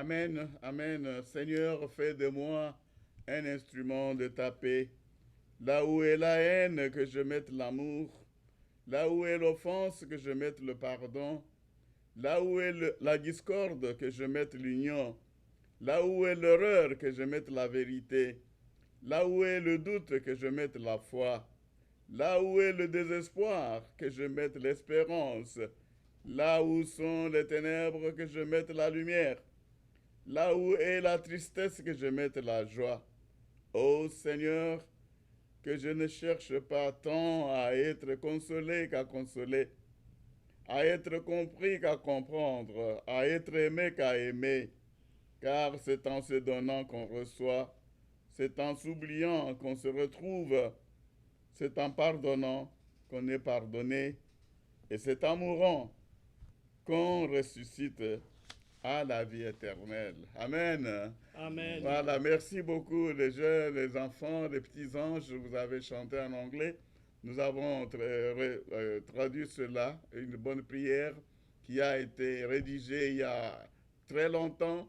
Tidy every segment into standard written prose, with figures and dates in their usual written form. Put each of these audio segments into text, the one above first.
Amen, Amen. Seigneur, fais de moi un instrument de ta paix. Là où est la haine, que je mette l'amour. Là où est l'offense, que je mette le pardon. Là où est la discorde, que je mette l'union. Là où est l'erreur, que je mette la vérité. Là où est le doute, que je mette la foi. Là où est le désespoir, que je mette l'espérance. Là où sont les ténèbres, que je mette la lumière. Là où est la tristesse, que je mette la joie. Ô Seigneur, que je ne cherche pas tant à être consolé qu'à consoler, à être compris qu'à comprendre, à être aimé qu'à aimer, car c'est en se donnant qu'on reçoit, c'est en s'oubliant qu'on se retrouve, c'est en pardonnant qu'on est pardonné, et c'est en mourant qu'on ressuscite à la vie éternelle. Amen. Amen. Voilà, merci beaucoup les jeunes, les enfants, les petits anges, vous avez chanté en anglais. Nous avons traduit cela, une bonne prière qui a été rédigée il y a très longtemps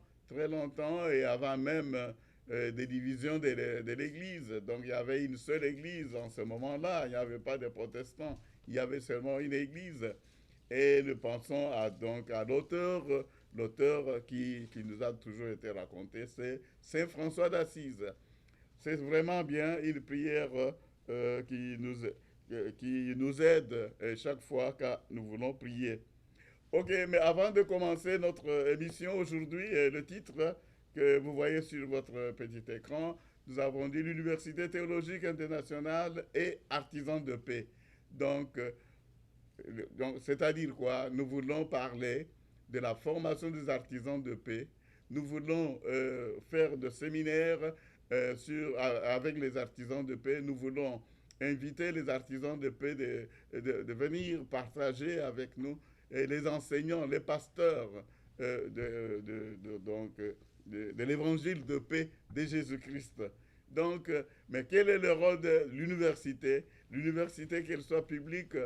et avant même des divisions de l'Église. Donc il y avait une seule Église en ce moment-là, il n'y avait pas de protestants, il y avait seulement une Église. Et nous pensons donc à l'auteur qui nous a toujours été raconté, c'est Saint François d'Assise. C'est vraiment bien une prière qui nous aide chaque fois que nous voulons prier. Ok, mais avant de commencer notre émission aujourd'hui, le titre que vous voyez sur votre petit écran, nous avons dit l'Université théologique internationale et artisan de paix. Donc, c'est-à-dire quoi? Nous voulons parler de la formation des artisans de paix. Nous voulons faire des séminaires avec les artisans de paix. Nous voulons inviter les artisans de paix de venir partager avec nous, et les enseignants, les pasteurs de l'évangile de paix de Jésus-Christ. Donc, mais quel est le rôle de l'université? L'université, qu'elle soit publique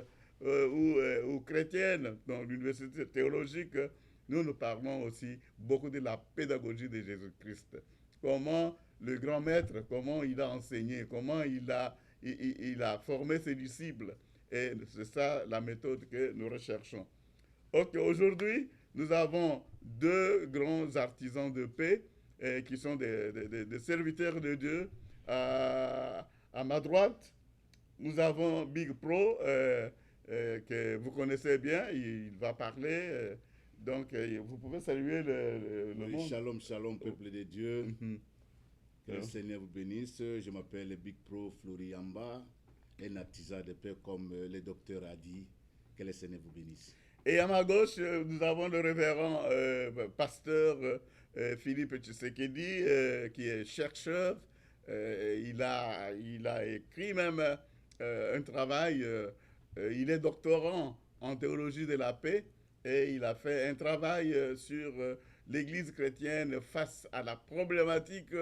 ou chrétienne, dans l'université théologique, nous parlons aussi beaucoup de la pédagogie de Jésus-Christ. Comment le grand maître, comment il a enseigné, comment il a formé ses disciples. Et c'est ça la méthode que nous recherchons. Ok, aujourd'hui, nous avons deux grands artisans de paix qui sont des serviteurs de Dieu. À ma droite, nous avons Big Pro, que vous connaissez bien, il va parler. Donc, vous pouvez saluer le Oui, monde. shalom, shalom, peuple de Dieu. Mhm. Que le Seigneur vous bénisse. Je m'appelle Big Pro Floriamba, un artisan de paix comme le docteur a dit. Que le Seigneur vous bénisse. Et à ma gauche, nous avons le révérend pasteur Philippe Tshisekedi, qui est chercheur. Il a écrit même un travail. Il est doctorant en théologie de la paix et il a fait un travail sur l'Église chrétienne face à la problématique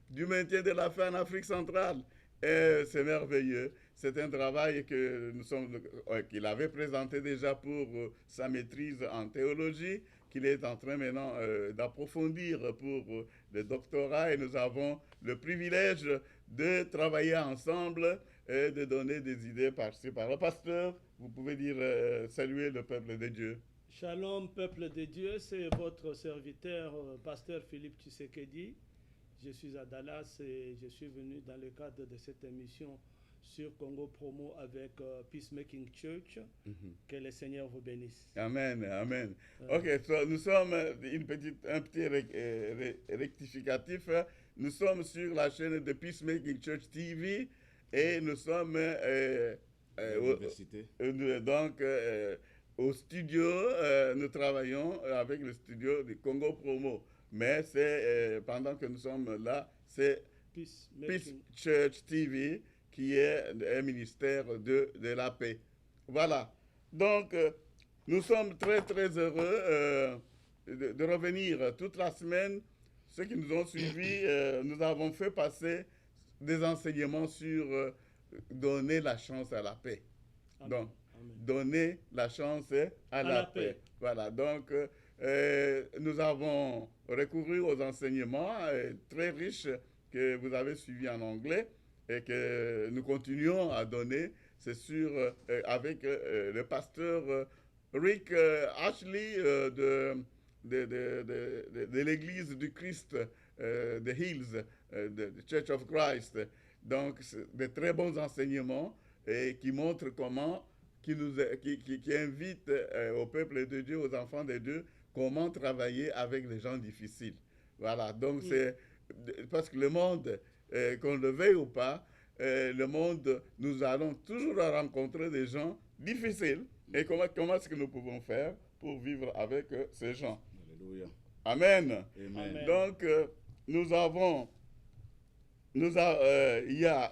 du maintien de la paix en Afrique centrale. Et c'est merveilleux. C'est un travail qu'il avait présenté déjà pour sa maîtrise en théologie, qu'il est en train maintenant d'approfondir pour le doctorat. Et nous avons le privilège de travailler ensemble et de donner des idées par-ci, par-là. Pasteur, vous pouvez dire saluer le peuple de Dieu. Shalom, peuple de Dieu, c'est votre serviteur, pasteur Philippe Tshisekedi. Je suis à Dallas et je suis venu dans le cadre de cette émission sur Congo Promo avec Peacemaking Church. Que le Seigneur vous bénisse. Amen, amen. Ok, nous sommes un petit rectificatif. Nous sommes sur la chaîne de Peacemaking Church TV et nous sommes L'université. donc au studio. Nous travaillons avec le studio de Congo Promo. Mais c'est pendant que nous sommes là, c'est Peace Church TV qui est un ministère de la paix. Voilà. Donc, nous sommes très, très heureux de revenir toute la semaine. Ceux qui nous ont suivis, nous avons fait passer des enseignements sur donner la chance à la paix. Amen. Donc, Amen. donner la chance à la paix. Voilà. Donc, nous avons recouru aux enseignements très riches que vous avez suivis en anglais et que nous continuons à donner, c'est sûr, avec le pasteur Rick Ashley de l'Église du Christ, de Hills, de Church of Christ. Donc, de très bons enseignements et qui montrent comment, qui invitent au peuple de Dieu, aux enfants de Dieu, comment travailler avec les gens difficiles. Voilà, donc c'est parce que le monde, qu'on le veuille ou pas, le monde, nous allons toujours rencontrer des gens difficiles. Et comment est-ce que nous pouvons faire pour vivre avec ces gens? Alléluia. Amen. Amen. Donc, nous avons, il y a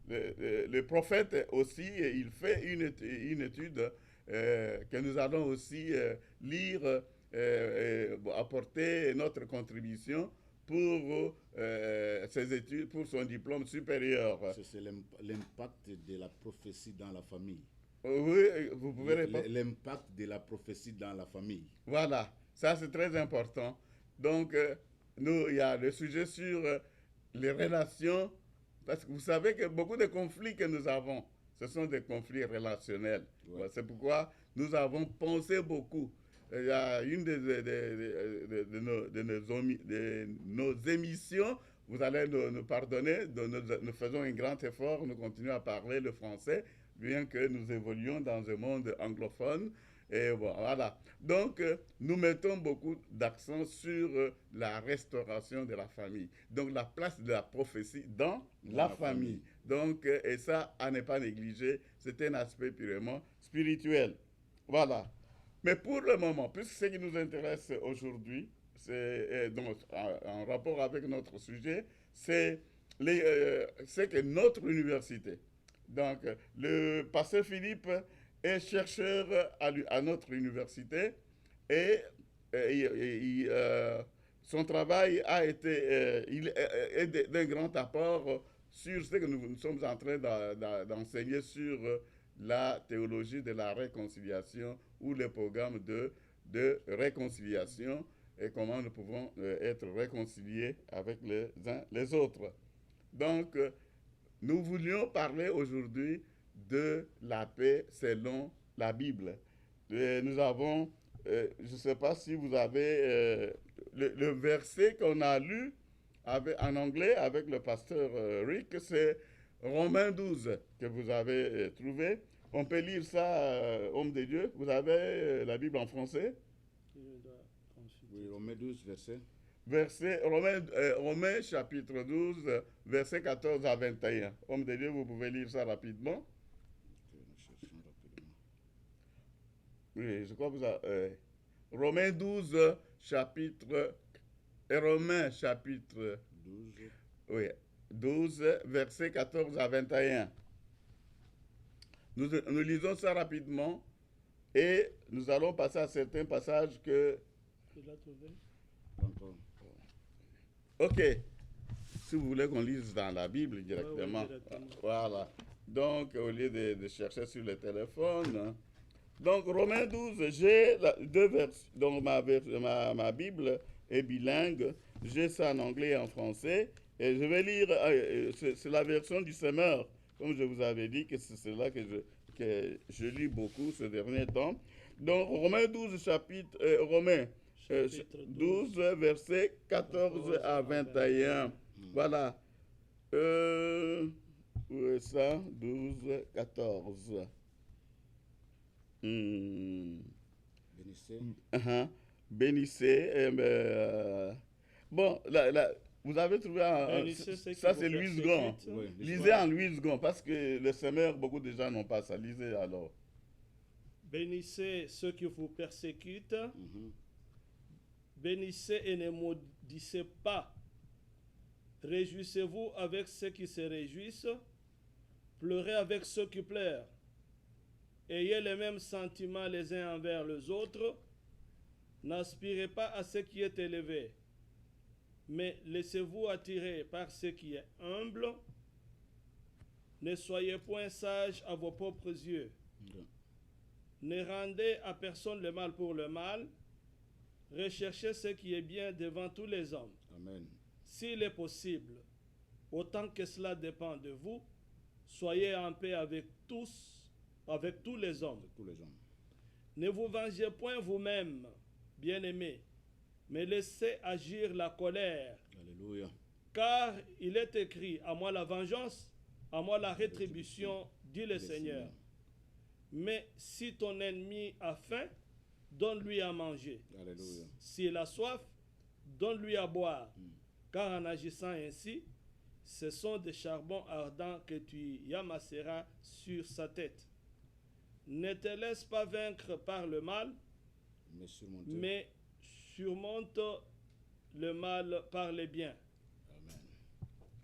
le prophète aussi, il fait une étude que nous allons aussi lire, apporter notre contribution pour ses études, pour son diplôme supérieur. C'est l'impact de la prophétie dans la famille. Oui, vous pouvez répondre. L'impact de la prophétie dans la famille. Voilà, ça c'est très important. Donc, il y a le sujet sur les relations, parce que vous savez que beaucoup de conflits que nous avons, ce sont des conflits relationnels. Ouais. C'est pourquoi nous avons pensé beaucoup. Il y a une de nos émissions, vous allez nous pardonner, nous faisons un grand effort, nous continuons à parler le français, bien que nous évoluions dans un monde anglophone. Et voilà. Donc, nous mettons beaucoup d'accent sur la restauration de la famille. Donc, la place de la prophétie dans la famille. Donc, et ça, à ne pas négliger, c'est un aspect purement spirituel. Voilà. Mais pour le moment, puisque ce qui nous intéresse aujourd'hui, c'est donc en rapport avec notre sujet, c'est que notre université. Donc, le pasteur Philippe est chercheur à notre université et son travail a été d'un grand apport sur ce que nous sommes en train d'enseigner sur la théologie de la réconciliation ou le programme de réconciliation et comment nous pouvons être réconciliés avec les uns les autres. Donc, nous voulions parler aujourd'hui de la paix selon la Bible. Nous avons, je ne sais pas si vous avez le verset qu'on a lu en anglais avec le pasteur Rick, c'est Romains 12 que vous avez trouvé. On peut lire ça, homme de Dieu. Vous avez la Bible en français? Oui, Romains 12, verset. Romains chapitre 12, verset 14 à 21. Homme de Dieu, vous pouvez lire ça rapidement. Oui, je crois que vous avez... Romains 12, chapitre... Romains chapitre 12. Oui, 12, verset 14 à 21. Nous lisons ça rapidement et nous allons passer à certains passages que... Tu l'as trouvé? Encore. Ok. Si vous voulez qu'on lise dans la Bible directement. Oui, directement. Voilà. Donc, au lieu de chercher sur le téléphone. Hein. Donc, Romains 12, j'ai deux versets. Donc, ma Bible est bilingue. J'ai ça en anglais et en français. Et je vais lire, c'est la version du Semeur. Comme je vous avais dit, que c'est cela que je lis beaucoup ces derniers temps. Donc, Romains 12, Romains 12, versets 14 à 21. Voilà. Où est ça? 12, 14. Bénissez. Bénissez. Bon, vous avez trouvé ça, c'est Louis Gon. Oui, Lisez en Louis Gon, parce que le semeur, beaucoup de gens n'ont pas ça. Lisez alors. Bénissez ceux qui vous persécutent. Mhm. Bénissez et ne maudissez pas. Réjouissez-vous avec ceux qui se réjouissent. Pleurez avec ceux qui pleurent. Ayez les mêmes sentiments les uns envers les autres. N'aspirez pas à ce qui est élevé, mais laissez-vous attirer par ce qui est humble. Ne soyez point sages à vos propres yeux. Ne rendez à personne le mal pour le mal. Recherchez ce qui est bien devant tous les hommes. Amen. S'il est possible, autant que cela dépend de vous, soyez en paix avec tous les hommes. De tous les hommes. Ne vous vengez point vous-même, bien-aimés, mais laissez agir la colère. Alléluia. Car il est écrit, à moi la vengeance, à moi la rétribution, dit le Seigneur. Mais si ton ennemi a faim, donne-lui à manger. Alléluia. S'il a soif, donne-lui à boire. Car en agissant ainsi, ce sont des charbons ardents que tu y amasseras sur sa tête. Ne te laisse pas vaincre par le mal, mais surmonte le mal par le bien.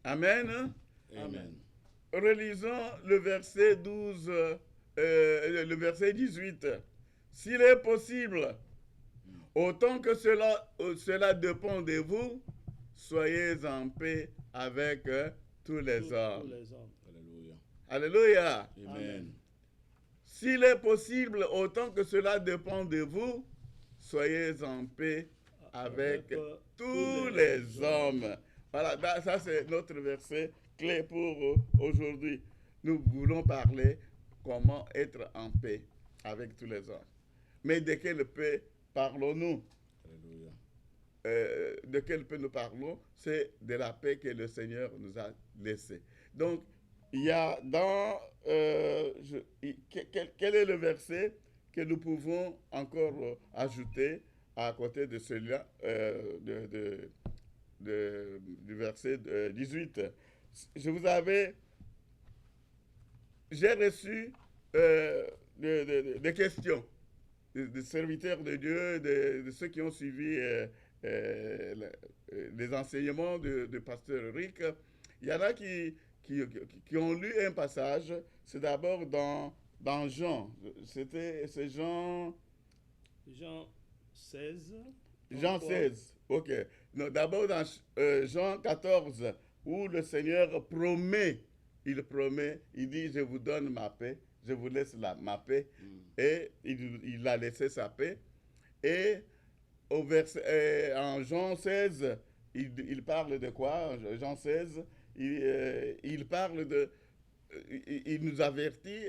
Amen. Amen. Amen. Relisons le verset 12, le verset 18. S'il est possible, autant que cela dépend de vous, soyez en paix avec tous les hommes. Alléluia. Alléluia. Amen. S'il est possible, autant que cela dépend de vous, soyez en paix avec tous les hommes. Voilà, ça c'est notre verset clé pour aujourd'hui. Nous voulons parler comment être en paix avec tous les hommes. Mais de quelle paix parlons-nous? Alléluia. De quelle paix nous parlons? C'est de la paix que le Seigneur nous a laissée. Donc, il y a dans... quel est le verset que nous pouvons encore ajouter à côté de celui-là, du verset 18? J'ai reçu des questions des serviteurs de Dieu, de ceux qui ont suivi les enseignements de pasteur Rick. Il y en a qui ont lu un passage. C'est d'abord dans Jean. C'est Jean 16. Jean 16, ok. D'abord dans Jean 14, où le Seigneur promet, il dit, je vous donne ma paix, je vous laisse ma paix. Et il a laissé sa paix. Et en Jean 16, il parle de quoi? Jean 16, il parle de... Il nous avertit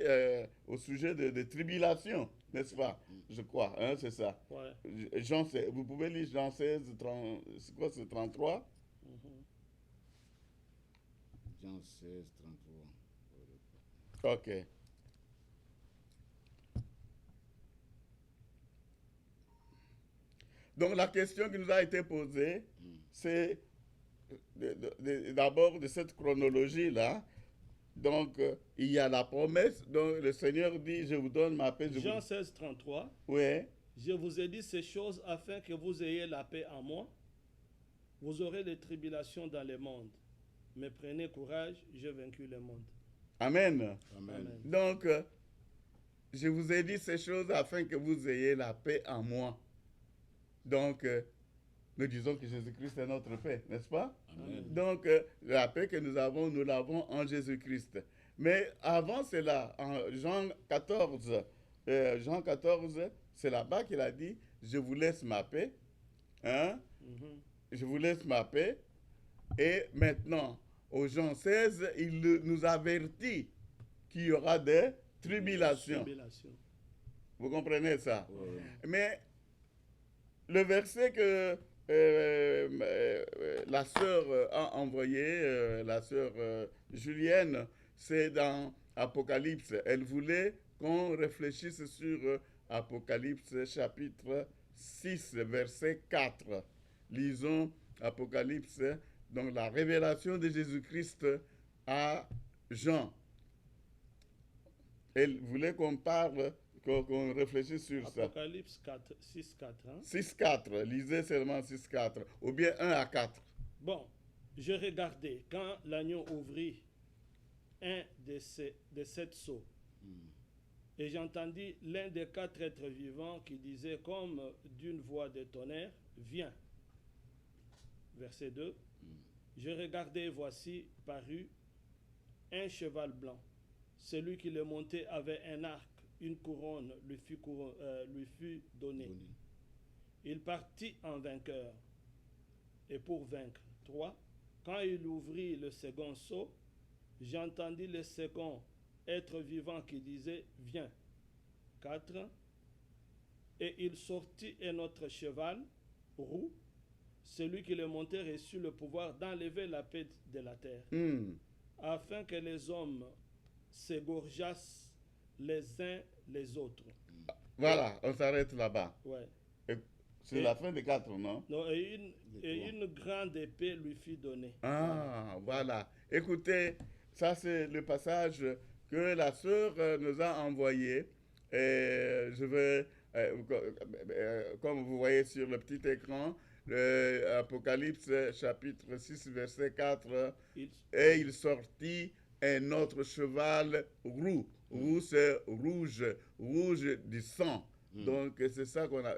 au sujet de tribulation, n'est-ce pas? Je crois, hein, c'est ça. Ouais. Jean 16, vous pouvez lire Jean 16, c'est quoi, c'est 33? Jean 16, 33. Ok. Donc la question qui nous a été posée, c'est d'abord de cette chronologie-là. Donc, il y a la promesse. Donc, le Seigneur dit, je vous donne ma paix. Jean 16, 33. Oui. Je vous ai dit ces choses afin que vous ayez la paix en moi. Vous aurez des tribulations dans le monde. Mais prenez courage, j'ai vaincu le monde. Amen. Amen. Donc, je vous ai dit ces choses afin que vous ayez la paix en moi. Donc, nous disons que Jésus-Christ est notre paix, n'est-ce pas? Amen. Donc, la paix que nous l'avons en Jésus-Christ. Mais avant cela, en Jean 14, c'est là-bas qu'il a dit, je vous laisse ma paix. Hein? Je vous laisse ma paix. Et maintenant, au Jean 16, il nous avertit qu'il y aura des tribulations. Vous comprenez ça? Oui. Mais le verset que la sœur a envoyé, la sœur Julienne, c'est dans Apocalypse. Elle voulait qu'on réfléchisse sur Apocalypse chapitre 6, verset 4. Lisons Apocalypse, donc la révélation de Jésus-Christ à Jean. Elle voulait qu'on parle, qu'on réfléchisse sur ça. Apocalypse 6, 4. Hein? 6, 4. Lisez seulement 6, 4. Ou bien 1 à 4. Bon, je regardais quand l'agneau ouvrit un de 7 sceaux. Et j'entendis l'un des 4 êtres vivants qui disait comme d'une voix de tonnerre, viens. Verset 2. Je regardais, voici parut un cheval blanc. Celui qui le montait avait un arc une couronne lui fut donnée. Il partit en vainqueur et pour vaincre. 3. Quand il ouvrit le second sceau, j'entendis le second être vivant qui disait « Viens ». 4. Et il sortit un autre cheval, roux. Celui qui le montait reçut le pouvoir d'enlever la paix de la terre, afin que les hommes s'égorgeassent les uns les autres. Voilà, on s'arrête là-bas. Ouais. C'est la fin des 4, non? Non, et une grande épée lui fut donnée. Ah, voilà. Écoutez, ça c'est le passage que la sœur nous a envoyé. Et je vais, comme vous voyez sur le petit écran, Apocalypse chapitre 6, verset 4, et il sortit un autre cheval roux. Roux, c'est rouge, rouge du sang. Donc, c'est ça qu'on a,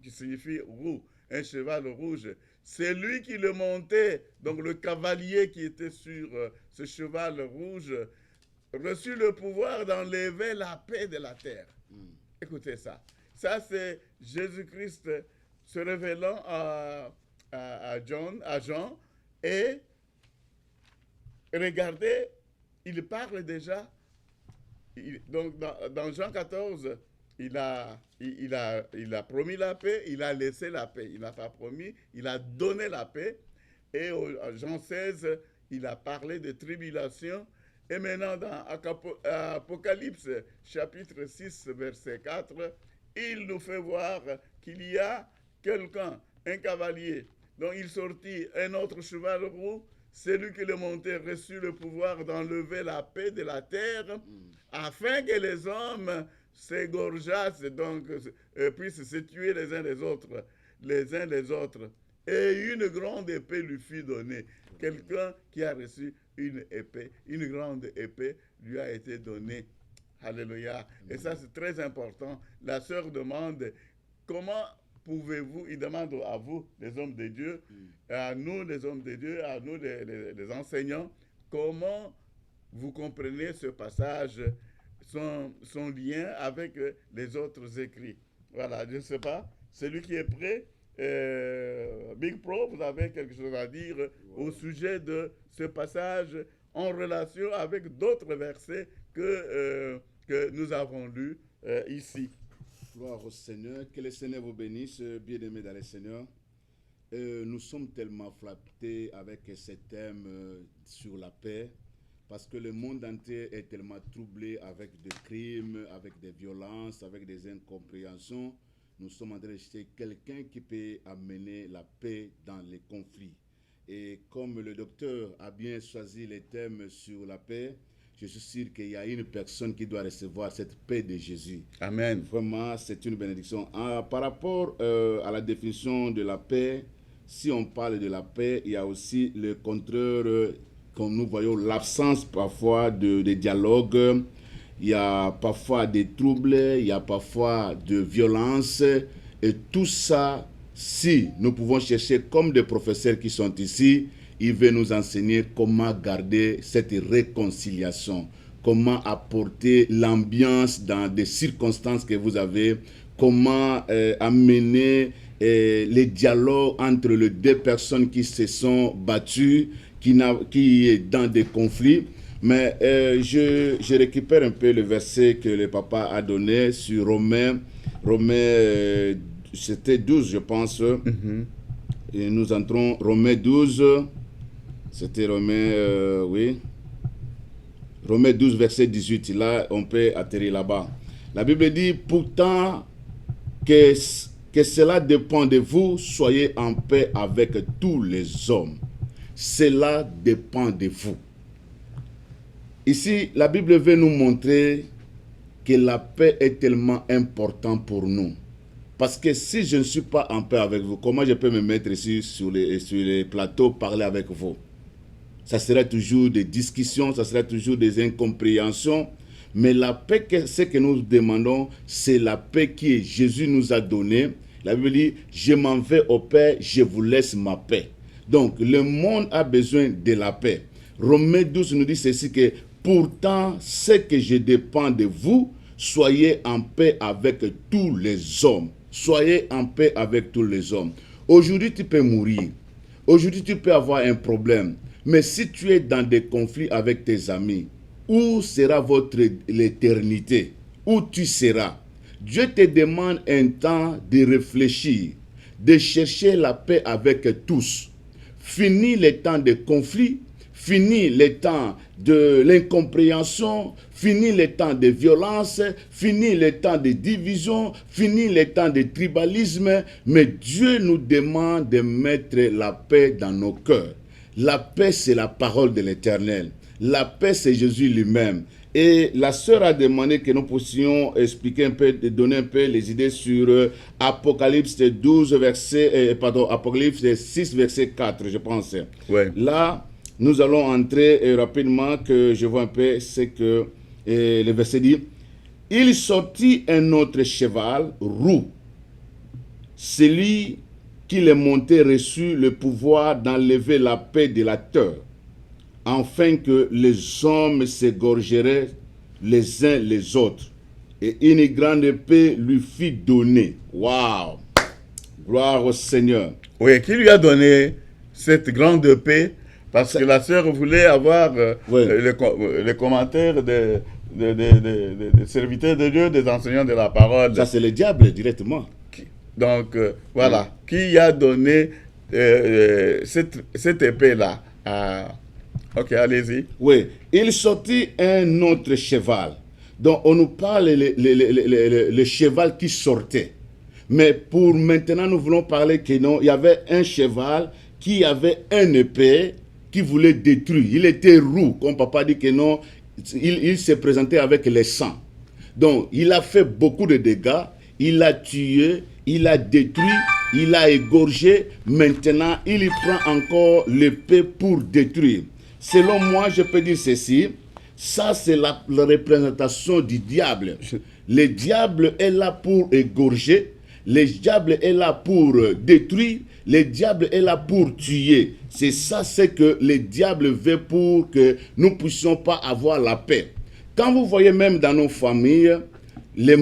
qui signifie roux, un cheval rouge. C'est lui qui le montait, donc le cavalier qui était sur ce cheval rouge, reçut le pouvoir d'enlever la paix de la terre. Écoutez ça. Ça, c'est Jésus-Christ se révélant à Jean, et regardez, il parle déjà. Donc, dans Jean 14, il a promis la paix, il a laissé la paix. Il n'a pas promis, il a donné la paix. Et en Jean 16, il a parlé de tribulation. Et maintenant, dans Apocalypse, chapitre 6, verset 4, il nous fait voir qu'il y a quelqu'un, un cavalier, dont il sortit un autre cheval roux. Celui qui le montait reçut le pouvoir d'enlever la paix de la terre, afin que les hommes s'égorgeassent, donc puissent se tuer les uns les autres. Et une grande épée lui fut donnée. Quelqu'un qui a reçu une épée, une grande épée lui a été donnée. Alléluia. Et ça, c'est très important. La sœur demande, comment pouvez-vous, il demande à vous, les hommes de Dieu, à nous, les hommes de Dieu, à nous, les enseignants, comment vous comprenez ce passage, son lien avec les autres écrits. Voilà, je ne sais pas, celui qui est prêt, Big Pro, vous avez quelque chose à dire au sujet de ce passage en relation avec d'autres versets que nous avons lus ici. Gloire au Seigneur, que le Seigneur vous bénisse, bien-aimés dans le Seigneur. Nous sommes tellement flattés avec ce thème sur la paix, parce que le monde entier est tellement troublé avec des crimes, avec des violences, avec des incompréhensions. Nous sommes en train de chercher quelqu'un qui peut amener la paix dans les conflits. Et comme le docteur a bien choisi les thèmes sur la paix, je suis sûr qu'il y a une personne qui doit recevoir cette paix de Jésus. Amen. Vraiment, c'est une bénédiction. Par rapport à la définition de la paix, si on parle de la paix, il y a aussi le contraire, comme nous voyons, l'absence parfois de dialogue. Il y a parfois des troubles, il y a parfois de violence. Et tout ça, si nous pouvons chercher comme des professeurs qui sont ici, il veut nous enseigner comment garder cette réconciliation, comment apporter l'ambiance dans des circonstances que vous avez, comment amener les dialogues entre les deux personnes qui se sont battues, qui est dans des conflits. Mais je récupère un peu le verset que le papa a donné sur Romains, c'était 12, je pense. Et nous entrons Romains 12. C'était Romains, oui. Romains 12, verset 18. Là, on peut atterrir là-bas. La Bible dit, pourtant, que cela dépend de vous, soyez en paix avec tous les hommes. Cela dépend de vous. Ici, la Bible veut nous montrer que la paix est tellement importante pour nous. Parce que si je ne suis pas en paix avec vous, comment je peux me mettre ici sur les plateaux, parler avec vous? Ça sera toujours des discussions, ça sera toujours des incompréhensions. Mais la paix, ce que nous demandons, c'est la paix que Jésus nous a donnée. La Bible dit, je m'en vais au Père, je vous laisse ma paix. Donc, le monde a besoin de la paix. Romains 12 nous dit ceci que Pourtant, ce que je dépends de vous, soyez en paix avec tous les hommes. Soyez en paix avec tous les hommes. Aujourd'hui, tu peux mourir. Aujourd'hui, tu peux avoir un problème. Mais si tu es dans des conflits avec tes amis, où sera l'éternité? Où tu seras? Dieu te demande un temps de réfléchir, de chercher la paix avec tous. Fini les temps de conflit, fini les temps de l'incompréhension, fini les temps de violence, fini les temps de division, fini les temps de tribalisme. Mais Dieu nous demande de mettre la paix dans nos cœurs. La paix, c'est la parole de l'Éternel. La paix, c'est Jésus lui-même. Et la sœur a demandé que nous puissions expliquer un peu, donner un peu les idées sur Apocalypse 12, Apocalypse 6, verset 4, je pense. Ouais. Là, nous allons entrer rapidement, que je vois un peu, c'est que le verset dit, « Il sortit un autre cheval roux. Celui qui le montait reçut le pouvoir d'enlever la paix de la terre, afin que les hommes s'égorgeraient les uns les autres. Et une grande paix lui fut donnée. » Waouh! Gloire au Seigneur. Oui, qui lui a donné cette grande paix? Parce que la sœur voulait avoir les commentaires des serviteurs de Dieu, des enseignants de la parole. Ça, c'est le diable directement. Donc, voilà. Qui a donné cette épée-là? Ok, allez-y. Oui. Il sortit un autre cheval. Donc, on nous parle le cheval qui sortait. Mais pour maintenant, nous voulons parler que non, il y avait un cheval qui avait une épée qui voulait détruire. Il était roux, comme papa dit que non, il se présentait avec le sang. Donc, il a fait beaucoup de dégâts, il a tué, il a détruit, il a égorgé. Maintenant, il prend encore l'épée pour détruire. Selon moi, je peux dire ceci, ça c'est la représentation du diable. Le diable est là pour égorger, le diable est là pour détruire, le diable est là pour tuer. C'est ça, c'est que le diable veut pour que nous ne puissions pas avoir la paix. Quand vous voyez même dans nos familles,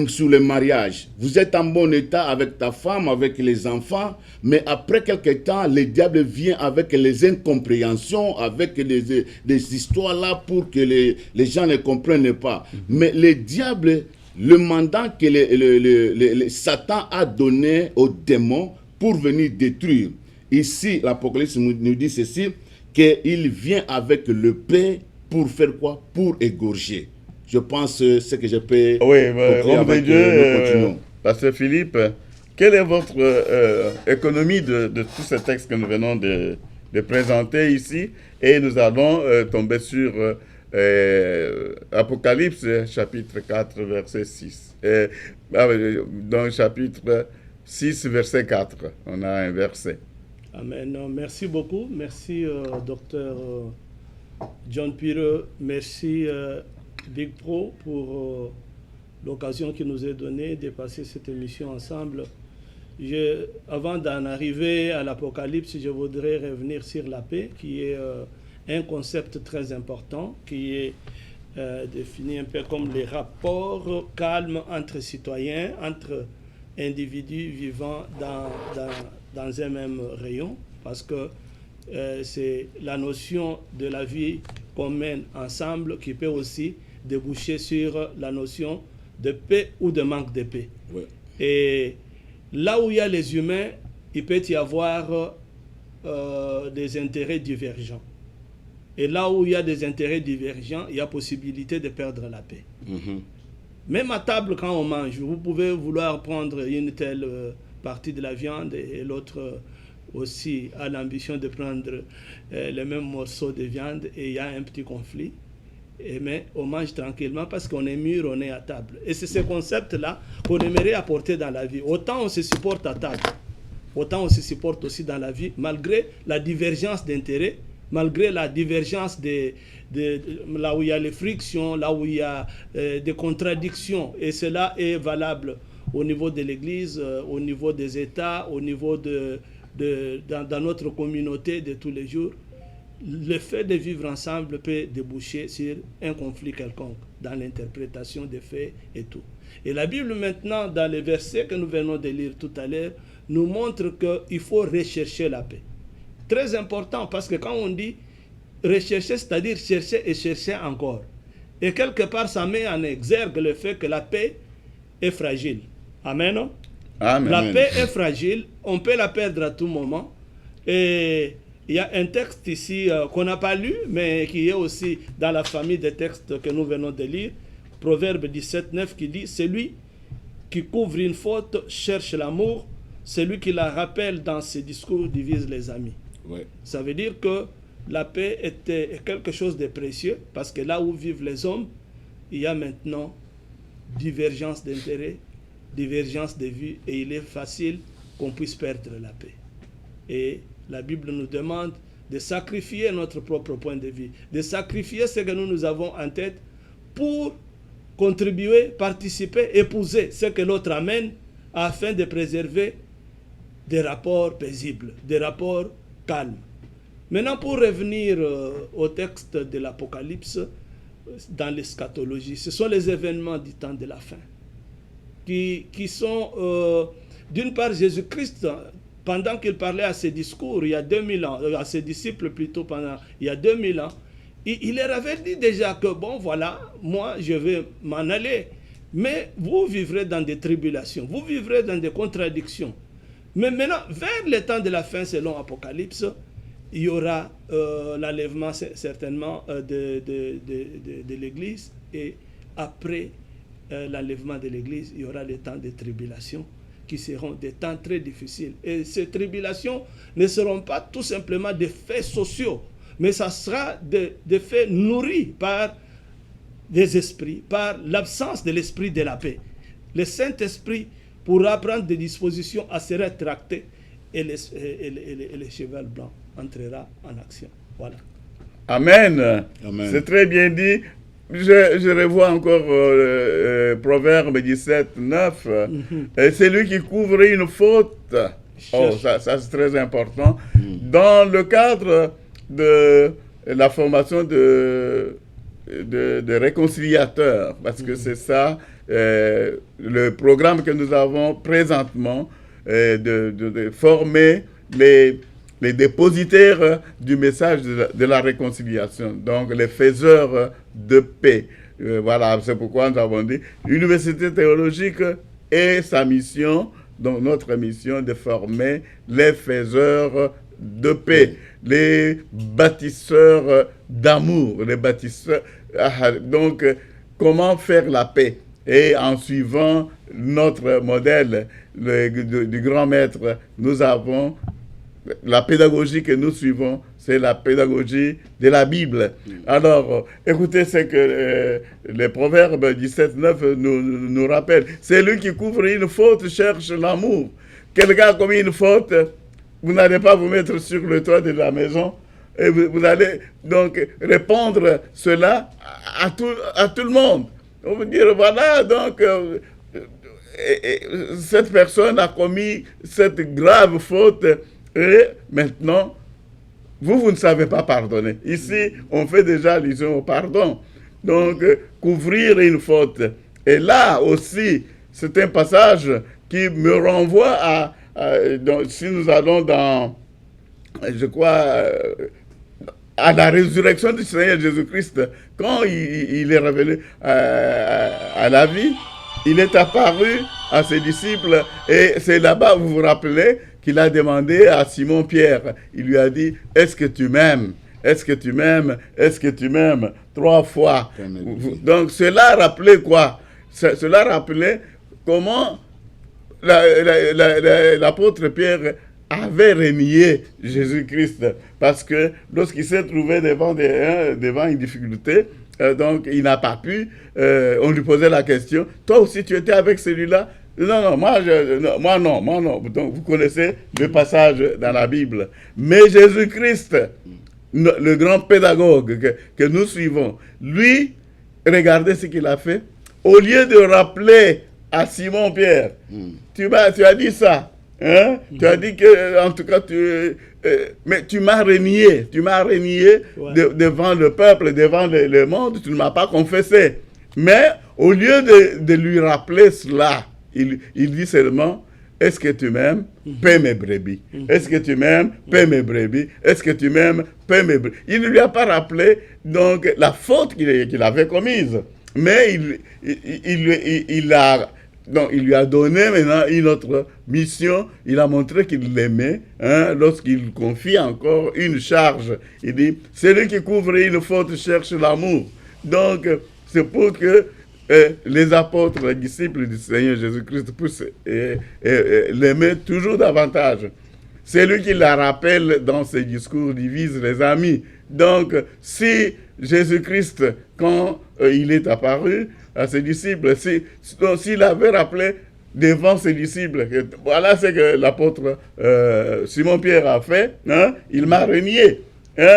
sur le mariage, vous êtes en bon état avec ta femme, avec les enfants, mais après quelque temps, le diable vient avec les incompréhensions, avec des histoires là pour que les gens ne comprennent pas. Mais le diable, le mandat que Satan a donné aux démons pour venir détruire. Ici, l'Apocalypse nous dit ceci, qu'il vient avec le paix pour faire quoi? Pour égorger. Je pense ce que je peux... Oui, homme de Dieu, Pasteur Philippe, quelle est votre économie de tous ces textes que nous venons de présenter ici? Et nous allons tomber sur Apocalypse, chapitre 4, verset 6. Dans chapitre 6, verset 4, on a un verset. Amen. Merci beaucoup. Merci, docteur John Pireux. Merci, Big Pro, pour l'occasion qui nous est donnée de passer cette émission ensemble. Avant d'en arriver à l'Apocalypse, je voudrais revenir sur la paix, qui est un concept très important, qui est défini un peu comme les rapports calmes entre citoyens, entre individus vivant dans un même rayon, parce que c'est la notion de la vie qu'on mène ensemble qui peut aussi déboucher sur la notion de paix ou de manque de paix. Oui. Et là où il y a les humains, il peut y avoir des intérêts divergents. Et là où il y a des intérêts divergents, il y a possibilité de perdre la paix. Mm-hmm. Même à table, quand on mange, vous pouvez vouloir prendre une telle partie de la viande et l'autre aussi a l'ambition de prendre le même morceau de viande et il y a un petit conflit. Mais on mange tranquillement parce qu'on est mûr, on est à table. Et c'est ce concept-là qu'on aimerait apporter dans la vie. Autant on se supporte à table, autant on se supporte aussi dans la vie, malgré la divergence d'intérêts, malgré la divergence là où il y a les frictions, là où il y a des contradictions. Et cela est valable au niveau de l'Église, au niveau des États, au niveau dans notre communauté de tous les jours. le fait de vivre ensemble peut déboucher sur un conflit quelconque dans l'interprétation des faits et tout. Et la Bible maintenant, dans les versets que nous venons de lire tout à l'heure, nous montre qu'il faut rechercher la paix. Très important, parce que quand on dit rechercher, c'est-à-dire chercher et chercher encore. Et quelque part, ça met en exergue le fait que la paix est fragile. Amen. Amen. La paix est fragile, on peut la perdre à tout moment. Et il y a un texte ici qu'on n'a pas lu, mais qui est aussi dans la famille des textes que nous venons de lire. Proverbe 17:9 qui dit « Celui qui couvre une faute cherche l'amour, celui qui la rappelle dans ses discours divise les amis. » Ouais. Ça veut dire que la paix est quelque chose de précieux, parce que là où vivent les hommes, il y a maintenant divergence d'intérêts, divergence de vues, et il est facile qu'on puisse perdre la paix. Et la Bible nous demande de sacrifier notre propre point de vue, de sacrifier ce que nous avons en tête pour contribuer, participer, épouser ce que l'autre amène, afin de préserver des rapports paisibles, des rapports calmes. Maintenant, pour revenir au texte de l'Apocalypse, dans l'eschatologie, ce sont les événements du temps de la fin, qui sont, d'une part, Jésus-Christ, pendant qu'il parlait à ses discours, il y a 2000 ans, à ses disciples plutôt, il y a 2000 ans, il leur avait dit déjà que, bon, voilà, moi, je vais m'en aller, mais vous vivrez dans des tribulations, vous vivrez dans des contradictions. Mais maintenant, vers le temps de la fin, selon Apocalypse, il y aura l'enlèvement certainement de l'Église, et après l'enlèvement de l'Église, il y aura les temps de tribulation qui seront des temps très difficiles. Et ces tribulations ne seront pas tout simplement des faits sociaux, mais ça sera des faits nourris par des esprits, par l'absence de l'esprit de la paix. Le Saint-Esprit pourra prendre des dispositions à se rétracter, et le cheval blanc entrera en action. Voilà. Amen. Amen. C'est très bien dit. Je revois encore Proverbe 17:9. Et c'est lui qui couvre une faute. Oh, ça c'est très important. Dans le cadre de la formation de réconciliateurs, parce que c'est ça le programme que nous avons présentement, de former les dépositaires du message de la réconciliation, donc les faiseurs de paix. Voilà, c'est pourquoi nous avons dit l'université théologique et sa mission, donc notre mission de former les faiseurs de paix, les bâtisseurs d'amour, les bâtisseurs. Donc, comment faire la paix? Et en suivant notre modèle du grand maître, nous avons la pédagogie que nous suivons, c'est la pédagogie de la Bible. Alors, écoutez ce que les Proverbes 17:9 nous rappellent. C'est lui qui couvre une faute cherche l'amour. Quelqu'un a commis une faute, vous n'allez pas vous mettre sur le toit de la maison, et vous allez donc répondre cela à tout le monde. On va dire, voilà, donc, cette personne a commis cette grave faute, et maintenant, vous ne savez pas pardonner. Ici, on fait déjà allusion au pardon. Donc, couvrir une faute. Et là aussi, c'est un passage qui me renvoie si nous allons dans, je crois, à la résurrection du Seigneur Jésus-Christ, quand il est révélé à la vie, il est apparu à ses disciples, et c'est là-bas, vous vous rappelez, qu'il a demandé à Simon-Pierre, il lui a dit, est-ce que tu m'aimes? Est-ce que tu m'aimes? Est-ce que tu m'aimes? 3 fois. Donc cela rappelait quoi? Cela rappelait comment l'apôtre Pierre avait renié Jésus-Christ, parce que lorsqu'il s'est trouvé devant une difficulté, donc il n'a pas pu, on lui posait la question, toi aussi tu étais avec celui-là? Non, moi non. Donc vous connaissez le passage dans la Bible. Mais Jésus-Christ, le grand pédagogue que nous suivons, lui, regardez ce qu'il a fait. Au lieu de rappeler à Simon-Pierre, tu as dit ça, Hein? Tu as dit que, en tout cas, mais tu m'as renié. Tu m'as renié devant le peuple, devant le monde. Tu ne m'as pas confessé. Mais au lieu de lui rappeler cela, il dit seulement, est-ce que tu m'aimes? Paie mes brebis. Est-ce que tu m'aimes? Paie mes brebis. Est-ce que tu m'aimes? Paie mes brebis. Il ne lui a pas rappelé donc la faute qu'il avait commise. Mais il lui a donné maintenant une autre mission. Il a montré qu'il l'aimait lorsqu'il confie encore une charge. Il dit, celui qui couvre une faute cherche l'amour. Donc, c'est pour que les apôtres, les disciples du Seigneur Jésus-Christ puissent l'aimer toujours davantage. C'est lui qui la rappelle dans ses discours, divise les amis. Donc, si Jésus-Christ, quand il est apparu à ses disciples, s'il avait rappelé devant ses disciples, voilà ce que l'apôtre Simon-Pierre a fait, il m'a renié.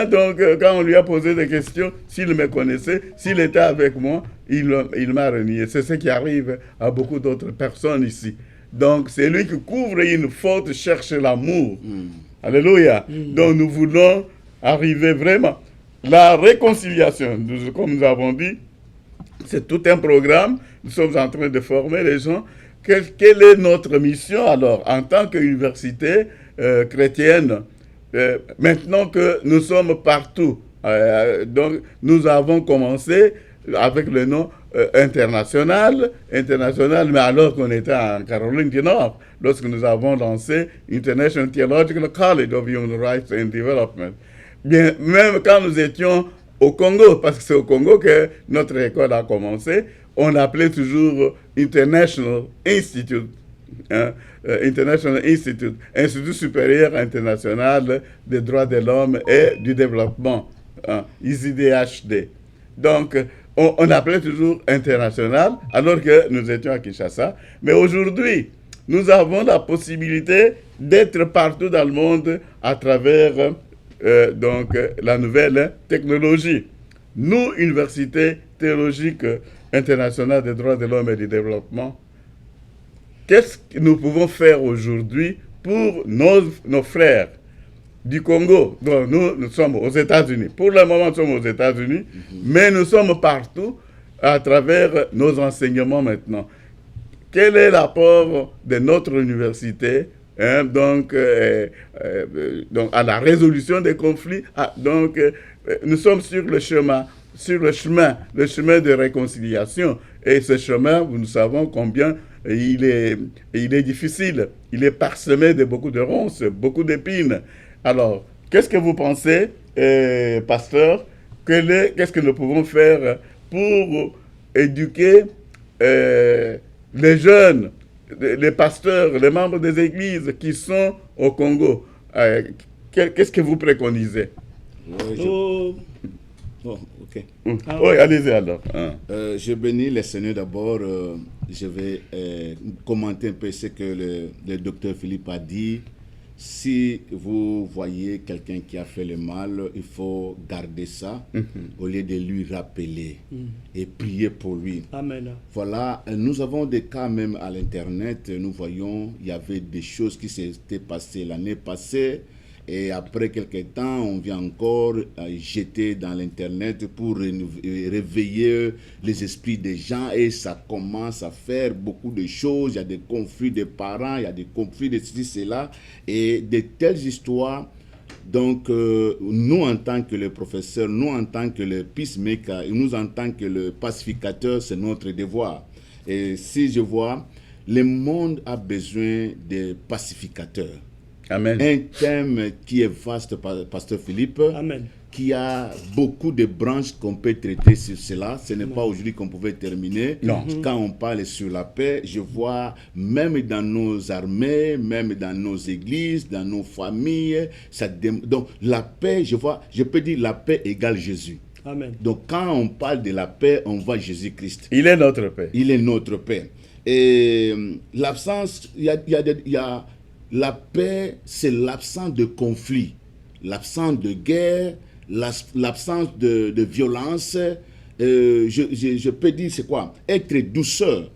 Donc, quand on lui a posé des questions, s'il me connaissait, s'il était avec moi, il m'a renié. C'est ce qui arrive à beaucoup d'autres personnes ici. Donc, c'est lui qui couvre une faute, cherche l'amour. Alléluia. Donc, nous voulons arriver vraiment. La réconciliation, comme nous avons dit, c'est tout un programme. Nous sommes en train de former les gens. Quelle est notre mission alors, en tant qu'université chrétienne? Maintenant que nous sommes partout, donc nous avons commencé avec le nom international, mais alors qu'on était en Caroline du Nord, lorsque nous avons lancé International Theological College of Human Rights and Development. Bien, même quand nous étions au Congo, parce que c'est au Congo que notre école a commencé, on l'appelait toujours International Institute. International Institute, Institut supérieur international des droits de l'homme et du développement, ISIDHD. Donc, on appelait toujours international, alors que nous étions à Kinshasa. Mais aujourd'hui, nous avons la possibilité d'être partout dans le monde à travers donc, la nouvelle technologie. Nous, Université théologique internationale des droits de l'homme et du développement, qu'est-ce que nous pouvons faire aujourd'hui pour nos frères du Congo? Donc, nous sommes aux États-Unis. Pour le moment, nous sommes aux États-Unis, mais nous sommes partout à travers nos enseignements maintenant. Quel est l'apport de notre université donc, à la résolution des conflits? Nous sommes sur le chemin de réconciliation. Et ce chemin, nous savons combien il est difficile. Il est parsemé de beaucoup de ronces, beaucoup d'épines. Alors, qu'est-ce que vous pensez, pasteur? Qu'est-ce que nous pouvons faire pour éduquer les jeunes, les pasteurs, les membres des églises qui sont au Congo? Qu'est-ce que vous préconisez? Bon, ok. Oui, allez-y alors. Je bénis les Seigneurs d'abord. Je vais commenter un peu ce que le docteur Philippe a dit. Si vous voyez quelqu'un qui a fait le mal, il faut garder ça au lieu de lui rappeler et prier pour lui. Amen. Voilà, nous avons des cas même à l'Internet. Nous voyons, il y avait des choses qui s'étaient passées l'année passée. Et après quelques temps, on vient encore jeter dans l'Internet pour réveiller les esprits des gens. Et ça commence à faire beaucoup de choses. Il y a des conflits de parents, il y a des conflits de ceci, cela. Et de telles histoires. Donc, nous, en tant que le professeur, nous, en tant que le peacemaker, nous, en tant que le pacificateur, c'est notre devoir. Et si je vois, le monde a besoin de pacificateurs. Amen. Un thème qui est vaste, pasteur Philippe, Amen. Qui a beaucoup de branches qu'on peut traiter sur cela. Ce n'est pas aujourd'hui qu'on pouvait terminer. Non. Quand on parle sur la paix, je vois même dans nos armées, même dans nos églises, dans nos familles, donc la paix, je peux dire la paix égale Jésus. Amen. Donc quand on parle de la paix, on voit Jésus-Christ. Il est notre paix. Il est notre paix. Et l'absence, il y a la paix, c'est l'absence de conflit, l'absence de guerre, l'absence de violence. Je peux dire, c'est quoi? Être douceur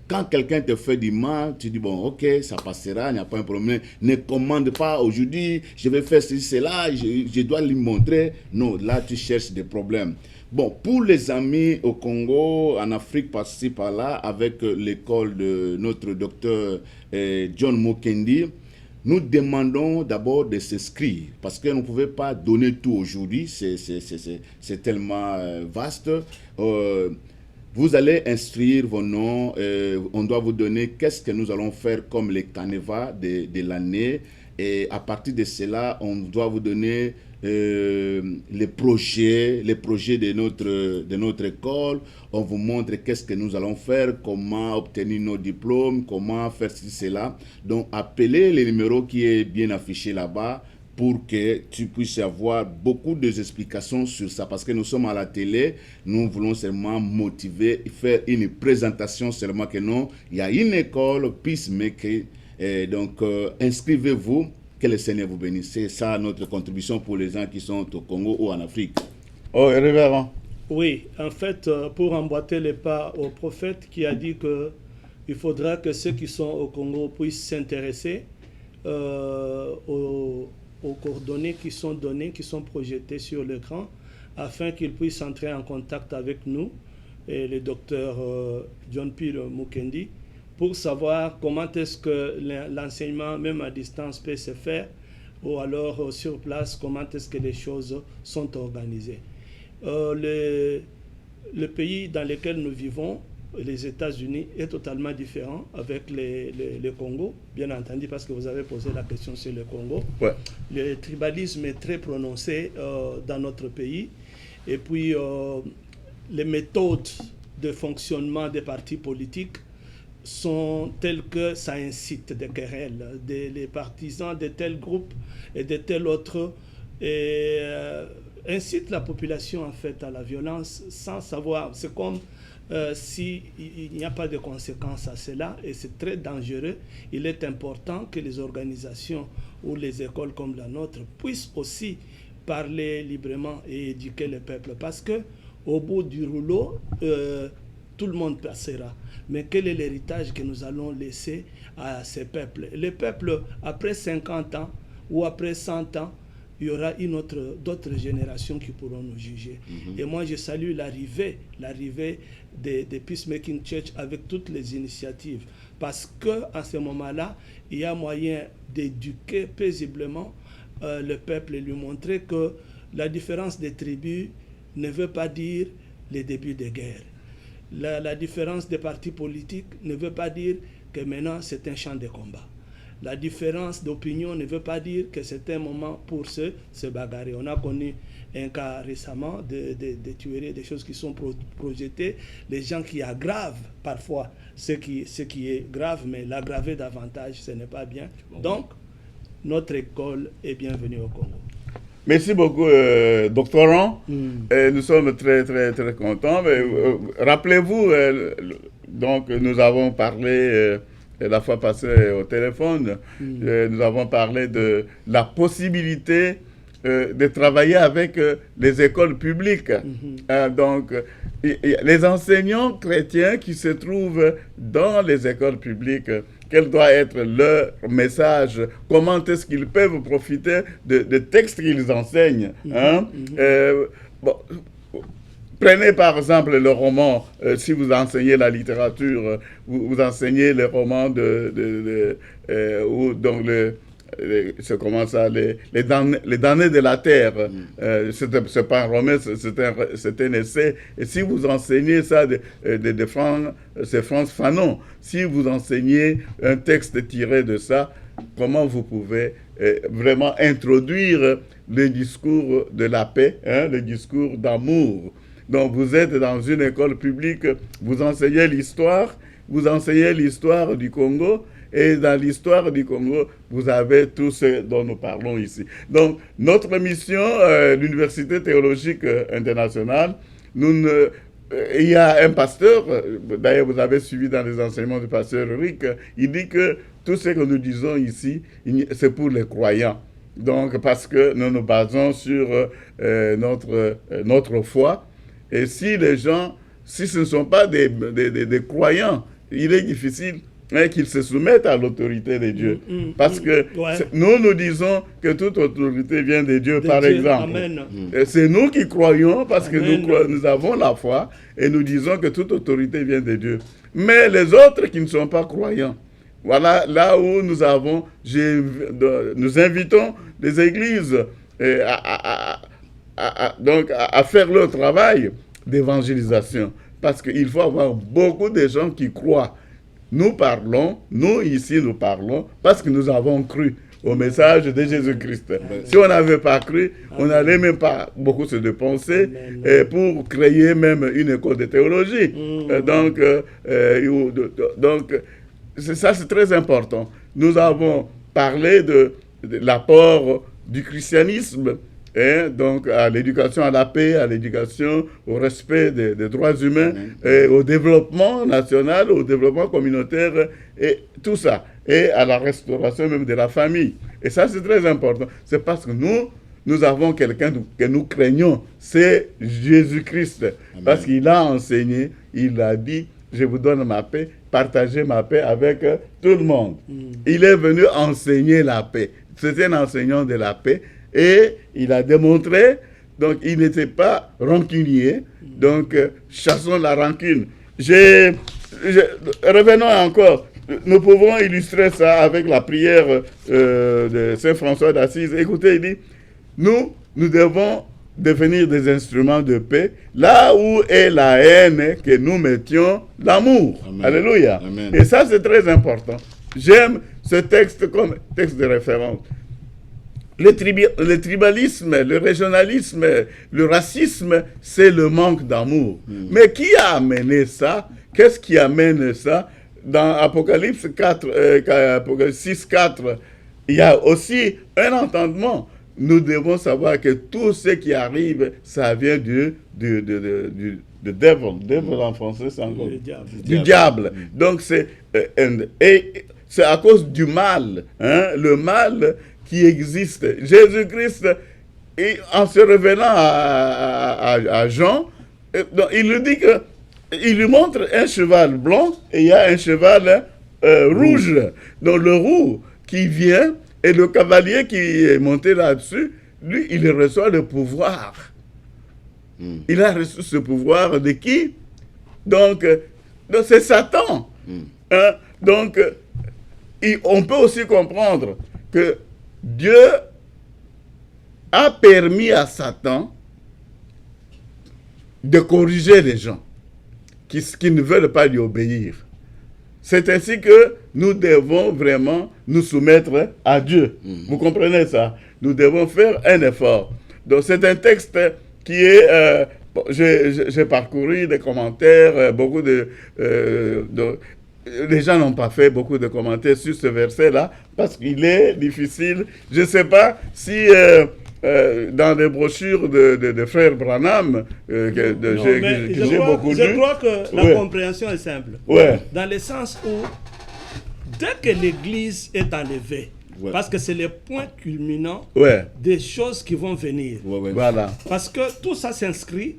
Quand quelqu'un te fait du mal, tu dis, bon, ok, ça passera, il n'y a pas un problème. Ne commande pas aujourd'hui, je vais faire ceci, cela, je dois lui montrer. Non, là, tu cherches des problèmes. Bon, pour les amis au Congo, en Afrique, par-ci, par-là, avec l'école de notre docteur John Mukendi, nous demandons d'abord de s'inscrire parce qu'on ne pouvait pas donner tout aujourd'hui, c'est tellement vaste. Vous allez inscrire vos noms, on doit vous donner qu'est-ce que nous allons faire comme les canevas de l'année. Et à partir de cela, on doit vous donner les projets de notre école. On vous montre qu'est-ce que nous allons faire, comment obtenir nos diplômes, comment faire ceci, cela. Donc, appelez le numéro qui est bien affiché là-bas pour que tu puisses avoir beaucoup d'explications sur ça. Parce que nous sommes à la télé, nous voulons seulement motiver, faire une présentation seulement que non. Il y a une école, Peacemaker, donc inscrivez-vous. Que le Seigneur vous bénisse. C'est ça notre contribution pour les gens qui sont au Congo ou en Afrique. Oh, révérend. Oui, en fait, pour emboîter les pas au prophète qui a dit qu'il faudra que ceux qui sont au Congo puissent s'intéresser aux coordonnées qui sont données, qui sont projetées sur l'écran, afin qu'ils puissent entrer en contact avec nous et le docteur John Peter Mukendi, pour savoir comment est-ce que l'enseignement, même à distance, peut se faire, ou alors sur place, comment est-ce que les choses sont organisées. Le pays dans lequel nous vivons, les États-Unis, est totalement différent avec le Congo, bien entendu, parce que vous avez posé la question sur le Congo. Ouais. Le tribalisme est très prononcé dans notre pays, et puis les méthodes de fonctionnement des partis politiques sont telles que ça incite des querelles, les partisans de tel groupe et de tel autre, et incite la population en fait à la violence sans savoir. C'est comme s'il n'y a pas de conséquences à cela, et c'est très dangereux. Il est important que les organisations ou les écoles comme la nôtre puissent aussi parler librement et éduquer le peuple, parce que au bout du rouleau, tout le monde passera. Mais quel est l'héritage que nous allons laisser à ces peuples? Les peuples, après 50 ans ou après 100 ans, il y aura d'autres générations qui pourront nous juger. Et moi, je salue l'arrivée des Peacemaking Church avec toutes les initiatives. Parce qu'à ce moment-là, il y a moyen d'éduquer paisiblement le peuple et lui montrer que la différence des tribus ne veut pas dire les débuts des guerres. La différence des partis politiques ne veut pas dire que maintenant c'est un champ de combat. La différence d'opinion ne veut pas dire que c'est un moment pour se bagarrer. On a connu un cas récemment de tueries, des choses qui sont projetées, les gens qui aggravent parfois ce qui est grave, mais l'aggraver davantage, ce n'est pas bien. Donc, notre école est bienvenue au Congo. Merci beaucoup, doctorant. Nous sommes très, très, très contents. Rappelez-vous, donc nous avons parlé la fois passée au téléphone, nous avons parlé de la possibilité de travailler avec les écoles publiques. Donc, les enseignants chrétiens qui se trouvent dans les écoles publiques, quel doit être leur message? Comment est-ce qu'ils peuvent profiter de textes qu'ils enseignent? Bon, prenez par exemple le roman, si vous enseignez la littérature, vous enseignez les romans c'est comment ça, les damnés de la terre. C'est pas un roman, c'est un essai. Et si vous enseignez ça c'est Frantz Fanon, si vous enseignez un texte tiré de ça, comment vous pouvez vraiment introduire le discours de la paix, le discours d'amour? Donc vous êtes dans une école publique, vous enseignez l'histoire du Congo. Et dans l'histoire du Congo, vous avez tout ce dont nous parlons ici. Donc, notre mission, l'Université théologique internationale, il y a un pasteur, d'ailleurs vous avez suivi dans les enseignements du pasteur Rick, il dit que tout ce que nous disons ici, c'est pour les croyants. Donc, parce que nous nous basons sur notre foi. Et si les gens, si ce ne sont pas des croyants il est difficile qu'ils se soumettent à l'autorité de Dieu. Parce que nous disons que toute autorité vient de Dieu, par exemple. C'est nous qui croyons, parce que nous avons la foi, et nous disons que toute autorité vient de Dieu. Mais les autres qui ne sont pas croyants, voilà là où nous invitons les églises à faire leur travail d'évangélisation. Parce qu'il faut avoir beaucoup de gens qui croient. Nous ici nous parlons, parce que nous avons cru au message de Jésus-Christ. Si on n'avait pas cru, on n'allait même pas beaucoup se dépenser pour créer même une école de théologie. Donc, ça c'est très important. Nous avons parlé de l'apport du christianisme, donc à l'éducation à la paix, à l'éducation au respect des droits humains, au développement national, au développement communautaire, et tout ça, et à la restauration même de la famille. Et ça, c'est très important. C'est parce que nous avons quelqu'un que nous craignons, c'est Jésus-Christ. Parce qu'il a enseigné, il a dit, je vous donne ma paix, partagez ma paix avec tout le monde. Il est venu enseigner la paix. C'est un enseignant de la paix. Et il a démontré, donc il n'était pas rancunier, donc chassons la rancune. Revenons encore, nous pouvons illustrer ça avec la prière de Saint François d'Assise. Écoutez, il dit, nous devons devenir des instruments de paix, là où est la haine, que nous mettions l'amour. Alléluia. Amen. Et ça, c'est très important. J'aime ce texte comme texte de référence. Le tribalisme, le régionalisme, le racisme, c'est le manque d'amour. Mais qui a amené ça? Qu'est-ce qui amène ça? Dans Apocalypse 6, 4, il y a aussi un entendement. Nous devons savoir que tout ce qui arrive, ça vient du devil. Devil en français, c'est encore du diable. Donc c'est à cause du mal, le mal qui existe. Jésus-Christ, en se révélant à Jean, il lui dit que il lui montre un cheval blanc et il y a un cheval rouge. Donc le roux qui vient et le cavalier qui est monté là-dessus, lui, il reçoit le pouvoir. Il a reçu ce pouvoir de qui? Donc c'est Satan. Donc, on peut aussi comprendre que Dieu a permis à Satan de corriger les gens qui ne veulent pas lui obéir. C'est ainsi que nous devons vraiment nous soumettre à Dieu. Vous comprenez ça? Nous devons faire un effort. Donc c'est un texte qui est... j'ai parcouru des commentaires, beaucoup les gens n'ont pas fait beaucoup de commentaires sur ce verset-là parce qu'il est difficile. Je ne sais pas si dans les brochures de Frère Branham, j'ai beaucoup lu. Je crois que la compréhension est simple. Dans le sens où, dès que l'Église est enlevée, parce que c'est le point culminant des choses qui vont venir. Voilà. Parce que tout ça s'inscrit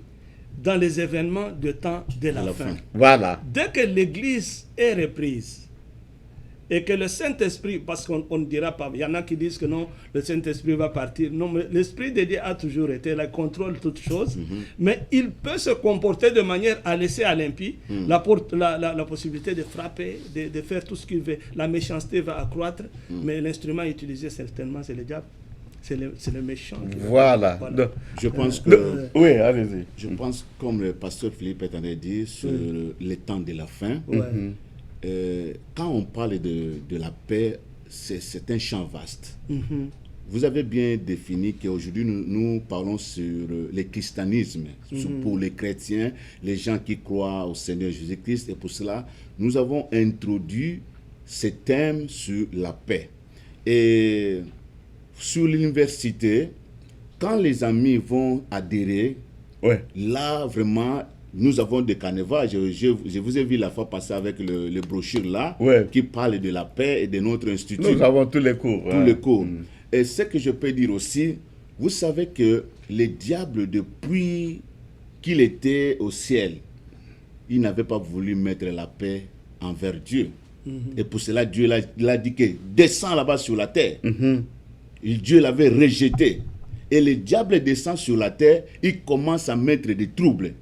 dans les événements de temps de la fin. Voilà. Dès que l'Église est reprise et que le Saint-Esprit, parce qu'on ne dira pas, il y en a qui disent que non, le Saint-Esprit va partir. Non, mais l'Esprit de Dieu a toujours été là, il contrôle toutes choses, mais il peut se comporter de manière à laisser à l'impie la possibilité de frapper, de faire tout ce qu'il veut. La méchanceté va accroître, mais l'instrument utilisé certainement, c'est le diable. C'est le méchant. Voilà. Je pense que... oui, allez-y. Je pense, comme le pasteur Philippe est en train de dire, sur les temps de la fin, quand on parle de la paix, c'est un champ vaste. Vous avez bien défini qu'aujourd'hui, nous parlons sur le christianisme, pour les chrétiens, les gens qui croient au Seigneur Jésus-Christ. Et pour cela, nous avons introduit ce thème sur la paix. Et... sur l'université, quand les amis vont adhérer, là, vraiment, nous avons des carnavals. Je vous ai vu la fois passer avec les brochures là, qui parlent de la paix et de notre institut. Nous avons tous les cours. Tous les cours. Et ce que je peux dire aussi, vous savez que le diable, depuis qu'il était au ciel, il n'avait pas voulu mettre la paix envers Dieu. Et pour cela, Dieu l'a dit que descend là-bas sur la terre. Et Dieu l'avait rejeté. Et le diable descend sur la terre, il commence à mettre des troubles.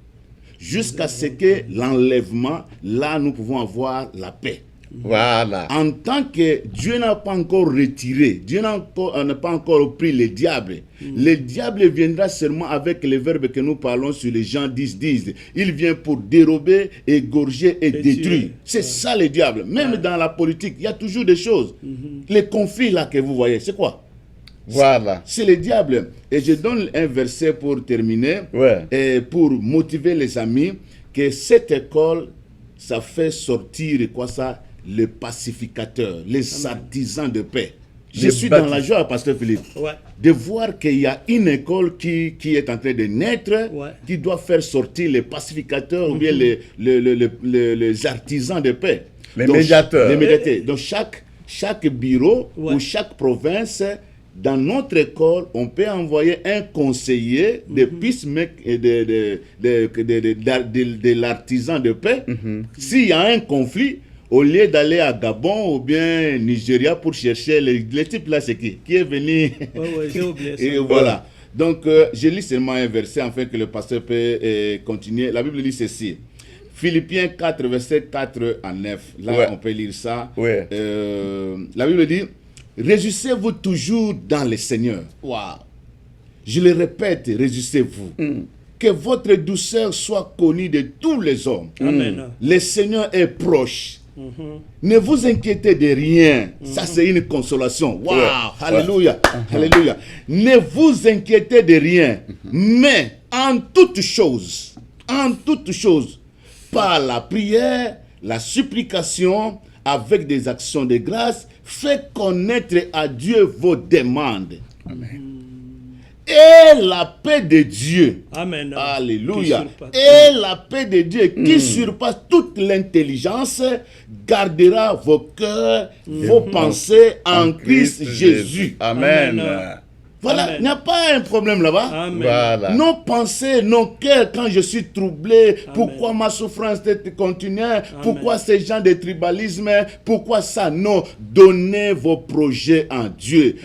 Jusqu'à ce que l'enlèvement, là, nous pouvons avoir la paix. Voilà. En tant que Dieu n'a pas encore retiré, Dieu n'a pas encore pris le diable. Le diable viendra seulement avec les verbes que nous parlons sur les Jean 10. Il vient pour dérober, égorger et détruire. C'est ça le diable. Même dans la politique, il y a toujours des choses. Les conflits là que vous voyez, c'est quoi? Voilà. C'est le diable. Et je donne un verset pour terminer, et pour motiver les amis, que cette école, ça fait sortir quoi ça? Les pacificateurs, les artisans de paix. Je suis dans la joie, Pasteur Philippe, de voir qu'il y a une école qui est en train de naître, qui doit faire sortir les pacificateurs ou bien les artisans de paix. Les médiateurs. Les médiateurs. Donc chaque bureau ou chaque province, dans notre école, on peut envoyer un conseiller de peacemaker et de l'artisan de paix. S'il y a un conflit, au lieu d'aller à Gabon ou bien Nigeria pour chercher les types là, c'est qui est venu. J'ai oublié ça. Et voilà. Donc, je lis seulement un verset afin que le pasteur peut continuer. La Bible dit ceci. Philippiens 4, verset 4 à 9. Là, on peut lire ça. La Bible dit, réjouissez-vous toujours dans le Seigneur. Je le répète, réjouissez-vous. Que votre douceur soit connue de tous les hommes. Amen. Le Seigneur est proche. Ne vous inquiétez de rien. Ça, c'est une consolation. Alléluia. Alléluia. Ne vous inquiétez de rien. Mais en toutes choses, par la prière, la supplication, avec des actions de grâce, faites connaître à Dieu vos demandes. Amen. Et la paix de Dieu, Amen. Alléluia, et la paix de Dieu qui surpasse toute l'intelligence, gardera vos cœurs, vos pensées en Christ Jésus. Amen. Voilà, il n'y a pas un problème là-bas. Voilà. Nos pensées, nos cœurs, quand je suis troublé, pourquoi ma souffrance continue, pourquoi ces gens de tribalisme, pourquoi ça? Non, donnez vos projets en Dieu,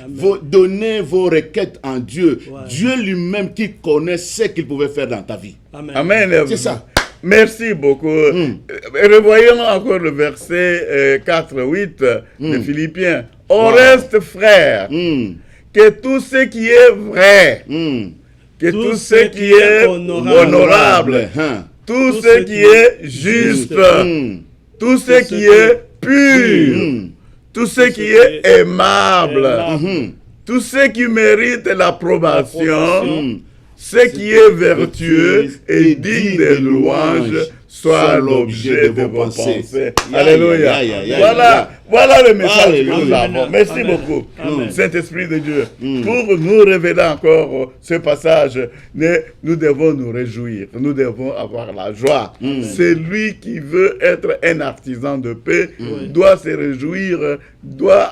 donnez vos requêtes en Dieu. Dieu lui-même qui connaît ce qu'il pouvait faire dans ta vie. Amen. C'est ça. Merci beaucoup. Revoyons encore le verset 4-8 de Philippiens. On reste frères. Que tout ce qui est vrai, que tout ce qui est honorable, tout ce qui est juste, tout ce qui est pur, tout ce qui est aimable, tout ce qui mérite l'approbation, ce qui est vertueux et digne de louange, soit l'objet de vos pensées. Alléluia. Voilà le message que nous avons. Merci beaucoup, Saint-Esprit de Dieu, pour nous révéler encore ce passage. Nous devons nous réjouir, nous devons avoir la joie. Celui qui veut être un artisan de paix doit se réjouir, doit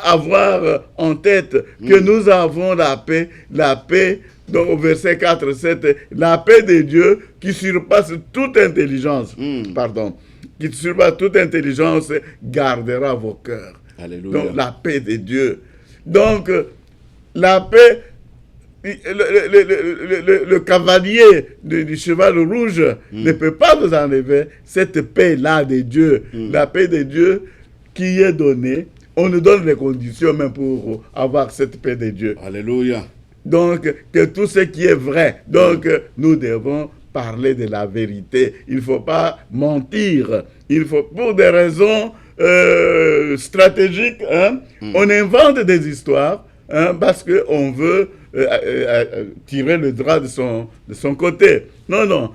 avoir en tête que nous avons la paix. Donc au verset 4, 7, la paix de Dieu qui surpasse toute intelligence, qui surpasse toute intelligence, gardera vos cœurs. Alléluia. Donc la paix de Dieu. Donc la paix, le cavalier du cheval rouge ne peut pas vous enlever cette paix-là de Dieu. La paix de Dieu qui est donnée, on nous donne les conditions même pour avoir cette paix de Dieu. Alléluia. Donc, que tout ce qui est vrai. Donc, nous devons parler de la vérité. Il ne faut pas mentir. Il faut, pour des raisons stratégiques, on invente des histoires parce qu'on veut tirer le drap de son côté. Non.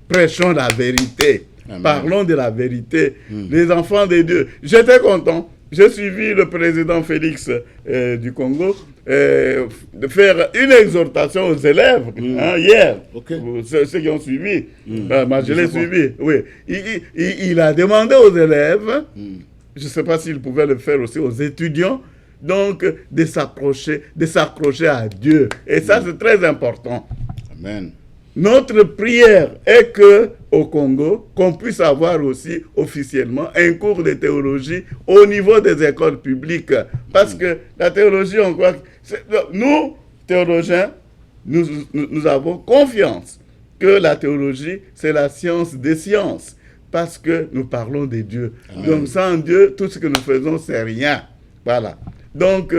Prêchons la vérité. Amen. Parlons de la vérité. Les enfants de Dieu. J'étais content. J'ai suivi le président Félix du Congo de faire une exhortation aux élèves hier. Ceux qui ont suivi. Moi, je l'ai suivi. Oui. Il a demandé aux élèves, je ne sais pas s'il pouvait le faire aussi aux étudiants, donc de s'accrocher à Dieu. Et ça, c'est très important. Amen. notre prière est que au Congo, qu'on puisse avoir aussi officiellement un cours de théologie au niveau des écoles publiques. Parce que la théologie, on croit que nous, théologiens, nous avons confiance que la théologie, c'est la science des sciences. Parce que nous parlons de Dieu. Amen. Donc sans Dieu, tout ce que nous faisons, c'est rien. Voilà. Donc,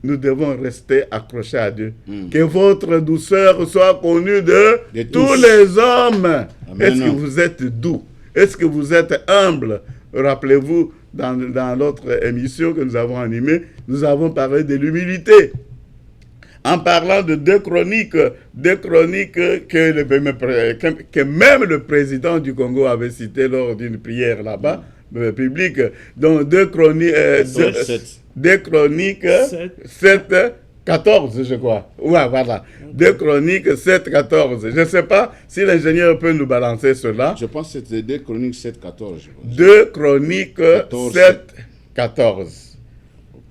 nous devons rester accrochés à Dieu. Que votre douceur soit connue de tous les hommes. Est-ce que vous êtes doux? Est-ce que vous êtes humble? Rappelez-vous, dans l'autre émission que nous avons animée, nous avons parlé de l'humilité. En parlant de deux chroniques que même le président du Congo avait cité lors d'une prière là-bas, publique. Donc, deux chroniques 7, 14, je crois. Ouais, voilà. Deux chroniques 7, 14. Je ne sais pas si l'ingénieur peut nous balancer cela. Je pense que c'était deux chroniques 7, 14. Deux chroniques 7, 14.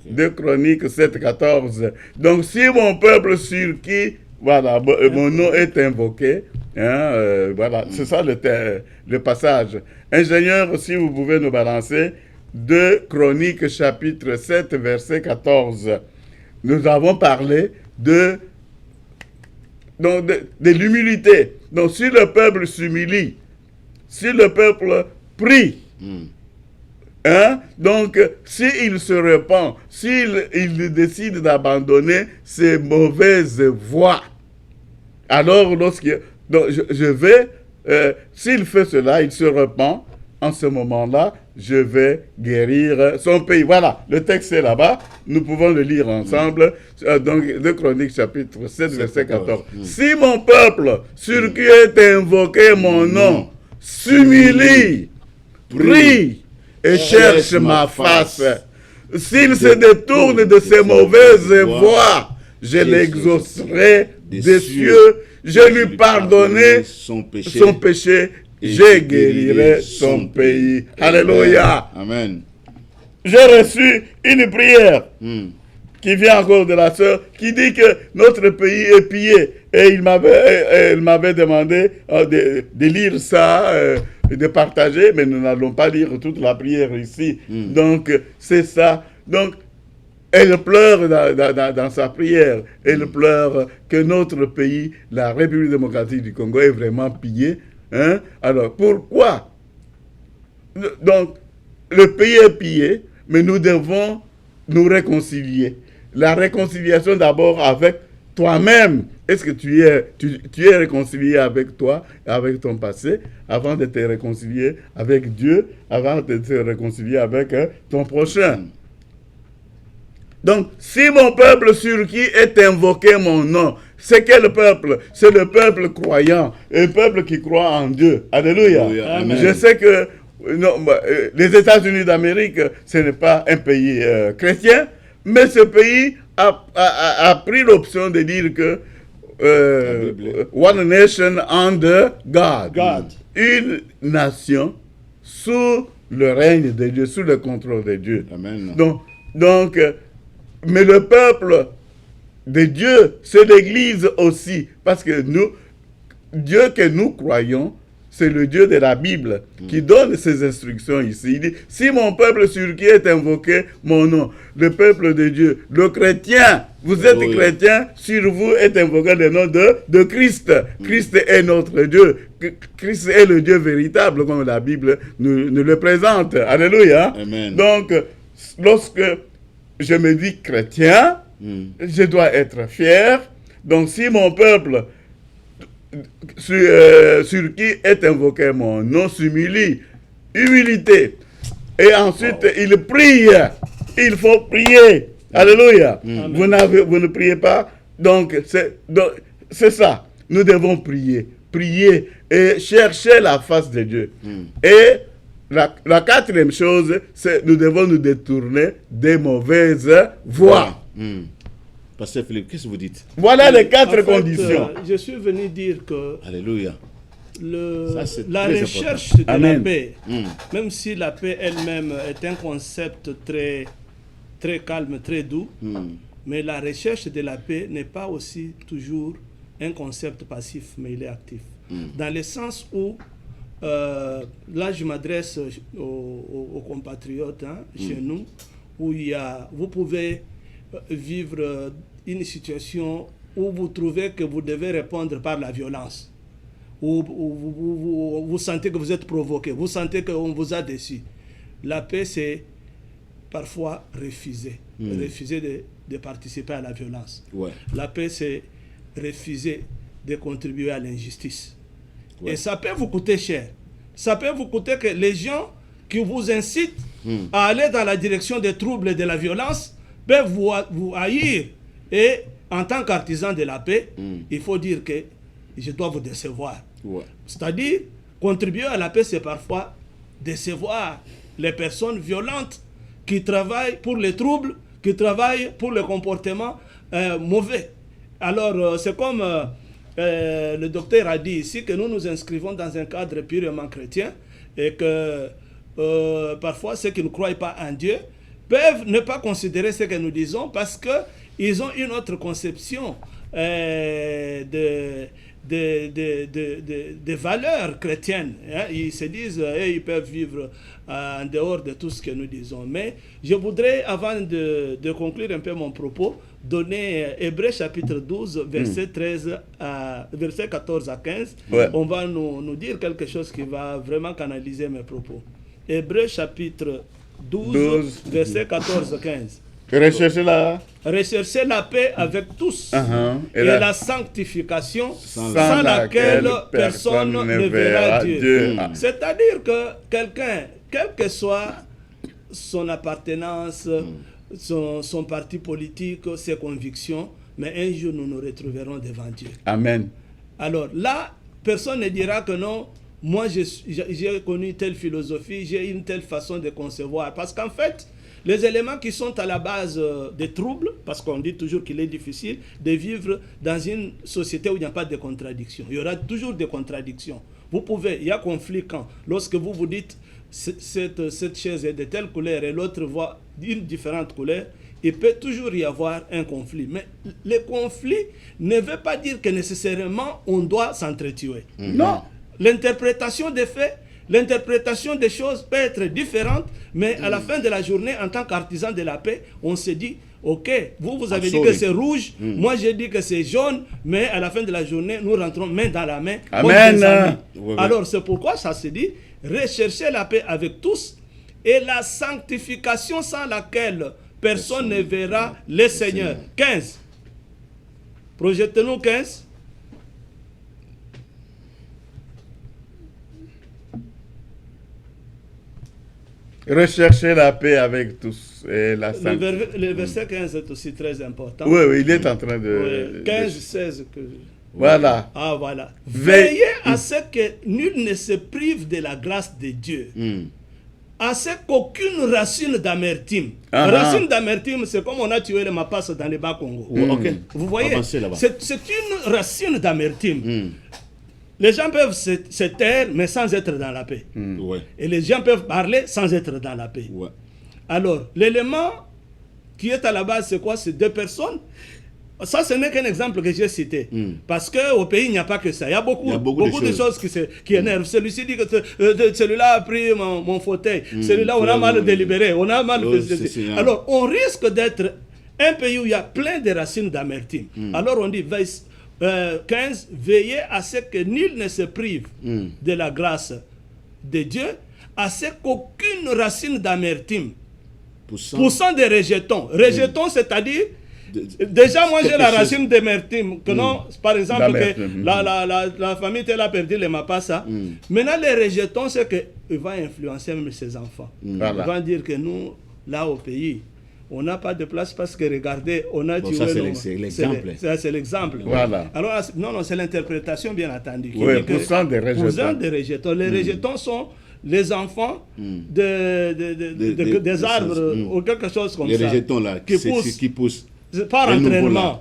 2 Chroniques 7, 14. Donc, si mon peuple sur qui, voilà, mon nom est invoqué, voilà, c'est ça le passage. Ingénieur, si vous pouvez nous balancer, 2 Chroniques chapitre 7, verset 14. Nous avons parlé de l'humilité. Donc, si le peuple s'humilie, si le peuple prie, donc, s'il se repent, s'il décide d'abandonner ses mauvaises voies, alors je vais, s'il fait cela, il se repent, en ce moment-là, je vais guérir son pays. Voilà, le texte est là-bas, nous pouvons le lire ensemble, donc 2 Chroniques chapitre 7, verset 14. Si mon peuple, sur qui est invoqué mon nom, s'humilie, prie, et cherche ma face. S'il se détourne de ses mauvaises voies, je l'exaucerai des cieux, je lui pardonnerai son péché, je guérirai son pays. Alléluia. Amen. J'ai reçu une prière qui vient encore de la sœur, qui dit que notre pays est pillé. Et elle m'avait demandé de lire ça, de partager, mais nous n'allons pas lire toute la prière ici. Donc, c'est ça. Donc, elle pleure dans sa prière. Elle pleure que notre pays, la République démocratique du Congo, est vraiment pillé. Alors, pourquoi? Donc, le pays est pillé, mais nous devons nous réconcilier. La réconciliation d'abord avec toi-même. Est-ce que tu es réconcilié avec toi, avec ton passé, avant de te réconcilier avec Dieu, avant de te réconcilier avec ton prochain? Donc, si mon peuple sur qui est invoqué mon nom, c'est quel peuple? C'est le peuple croyant, un peuple qui croit en Dieu. Alléluia. Amen. Je sais que les États-Unis d'Amérique, ce n'est pas un pays chrétien, mais ce pays a pris l'option de dire que One Nation under God. Une nation sous le règne de Dieu, sous le contrôle de Dieu. Amen. Donc, mais le peuple de Dieu, c'est l'Église aussi. Parce que Dieu que nous croyons, c'est le Dieu de la Bible qui donne ses instructions ici. Il dit, si mon peuple sur qui est invoqué mon nom, le peuple de Dieu, le chrétien, vous êtes chrétien, sur vous est invoqué le nom de Christ. Christ est notre Dieu. Christ est le Dieu véritable, comme la Bible nous le présente. Alléluia. Amen. Donc, lorsque je me dis chrétien, je dois être fier. Donc, si mon peuple sur qui est invoqué mon nom s'humilie, humilité, et ensuite il prie, il faut prier. Alléluia. Vous ne priez pas, donc c'est ça. Nous devons prier et chercher la face de Dieu. Et la quatrième chose, c'est nous devons nous détourner des mauvaises voies. Pasteur Philippe, qu'est-ce que vous dites? Voilà les 4 conditions. Je suis venu dire que Alléluia. La recherche de la paix, même si la paix elle-même est un concept très, très calme, très doux, mais la recherche de la paix n'est pas aussi toujours un concept passif, mais il est actif. Dans le sens où, là je m'adresse aux compatriotes chez nous, où vous pouvez vivre une situation où vous trouvez que vous devez répondre par la violence, où vous sentez que vous êtes provoqué, vous sentez qu'on vous a déçu. La paix, c'est parfois refuser de participer à la violence. Ouais. La paix, c'est refuser de contribuer à l'injustice. Ouais. Et ça peut vous coûter cher. Ça peut vous coûter que les gens qui vous incitent à aller dans la direction des troubles et de la violence peuvent vous haïr. Et en tant qu'artisan de la paix, il faut dire que je dois vous décevoir. Ouais. C'est-à-dire, contribuer à la paix, c'est parfois décevoir les personnes violentes qui travaillent pour les troubles, qui travaillent pour le comportement mauvais. Alors, c'est comme le docteur a dit ici, que nous nous inscrivons dans un cadre purement chrétien et que parfois ceux qui ne croient pas en Dieu peuvent ne pas considérer ce que nous disons parce qu'ils ont une autre conception des valeurs chrétiennes. Hein. Ils se disent ils peuvent vivre en dehors de tout ce que nous disons. Mais je voudrais, avant de conclure un peu mon propos, donner Hébreux chapitre 12, verset 14 à 15. Ouais. On va nous dire quelque chose qui va vraiment canaliser mes propos. Hébreux chapitre 12. Verset 14 à 15. Recherchez la paix avec tous et la sanctification sans laquelle personne ne verra Dieu. C'est-à-dire que quelqu'un, quelle que soit son appartenance, son parti politique, ses convictions, mais un jour nous nous retrouverons devant Dieu. Amen. Alors là, personne ne dira que non, moi j'ai connu telle philosophie, j'ai une telle façon de concevoir. Parce qu'en fait, les éléments qui sont à la base des troubles, parce qu'on dit toujours qu'il est difficile de vivre dans une société où il n'y a pas de contradictions. Il y aura toujours des contradictions. Il y a conflit quand, lorsque vous vous dites cette chaise est de telle couleur et l'autre voit une différente couleur, il peut toujours y avoir un conflit. Mais le conflit ne veut pas dire que nécessairement on doit s'entretuer. Non. L'interprétation des faits, l'interprétation des choses peut être différente, mais à la fin de la journée, en tant qu'artisan de la paix, on se dit, ok, vous avez dit que c'est rouge, moi j'ai dit que c'est jaune, mais à la fin de la journée, nous rentrons main dans la main. Amen. Alors c'est pourquoi ça se dit, recherchez la paix avec tous et la sanctification sans laquelle personne ne verra le Seigneur. 15. Projetez-nous 15. Recherchez la paix avec tous et la sanctification. Le verset 15 est aussi très important. Oui, il est en train de... 15, 16. Voilà. Ah, voilà. Veillez à ce que nul ne se prive de la grâce de Dieu. À ce qu'aucune racine d'amertume. Racine d'amertume, c'est comme on a tué les Mapas dans les Bas-Congo. Vous voyez, c'est une racine d'amertume. Les gens peuvent se taire, mais sans être dans la paix. Et les gens peuvent parler sans être dans la paix. Alors, l'élément qui est à la base, c'est quoi? C'est deux personnes. Ça, ce n'est qu'un exemple que j'ai cité. Parce qu'au pays, il n'y a pas que ça. Il y a beaucoup de choses qui énervent. Celui-ci dit que celui-là a pris mon fauteuil. Celui-là, on a mal délibéré. On a mal fait. Alors, on risque d'être un pays où il y a plein de racines d'amertume. Alors, on dit, 15, veillez à ce que nul ne se prive de la grâce de Dieu, à ce qu'aucune racine d'amertume, poussant des rejetons. Rejetons, c'est-à-dire, déjà moi j'ai la racine d'amertume, que non, par exemple, que la famille telle a perdu les Mapasa. Maintenant, les rejetons, c'est qu'il va influencer même ses enfants. Ils vont dire que nous, là au pays, on n'a pas de place parce que regardez, on a tué c'est l'exemple. C'est l'exemple. Voilà. Alors, non, c'est l'interprétation bien entendu. Oui, poussant des rejetons. Poussant des rejetons. Les rejetons sont les enfants des arbres ou quelque chose comme ça. Les rejetons là, qui poussent. Par entraînement.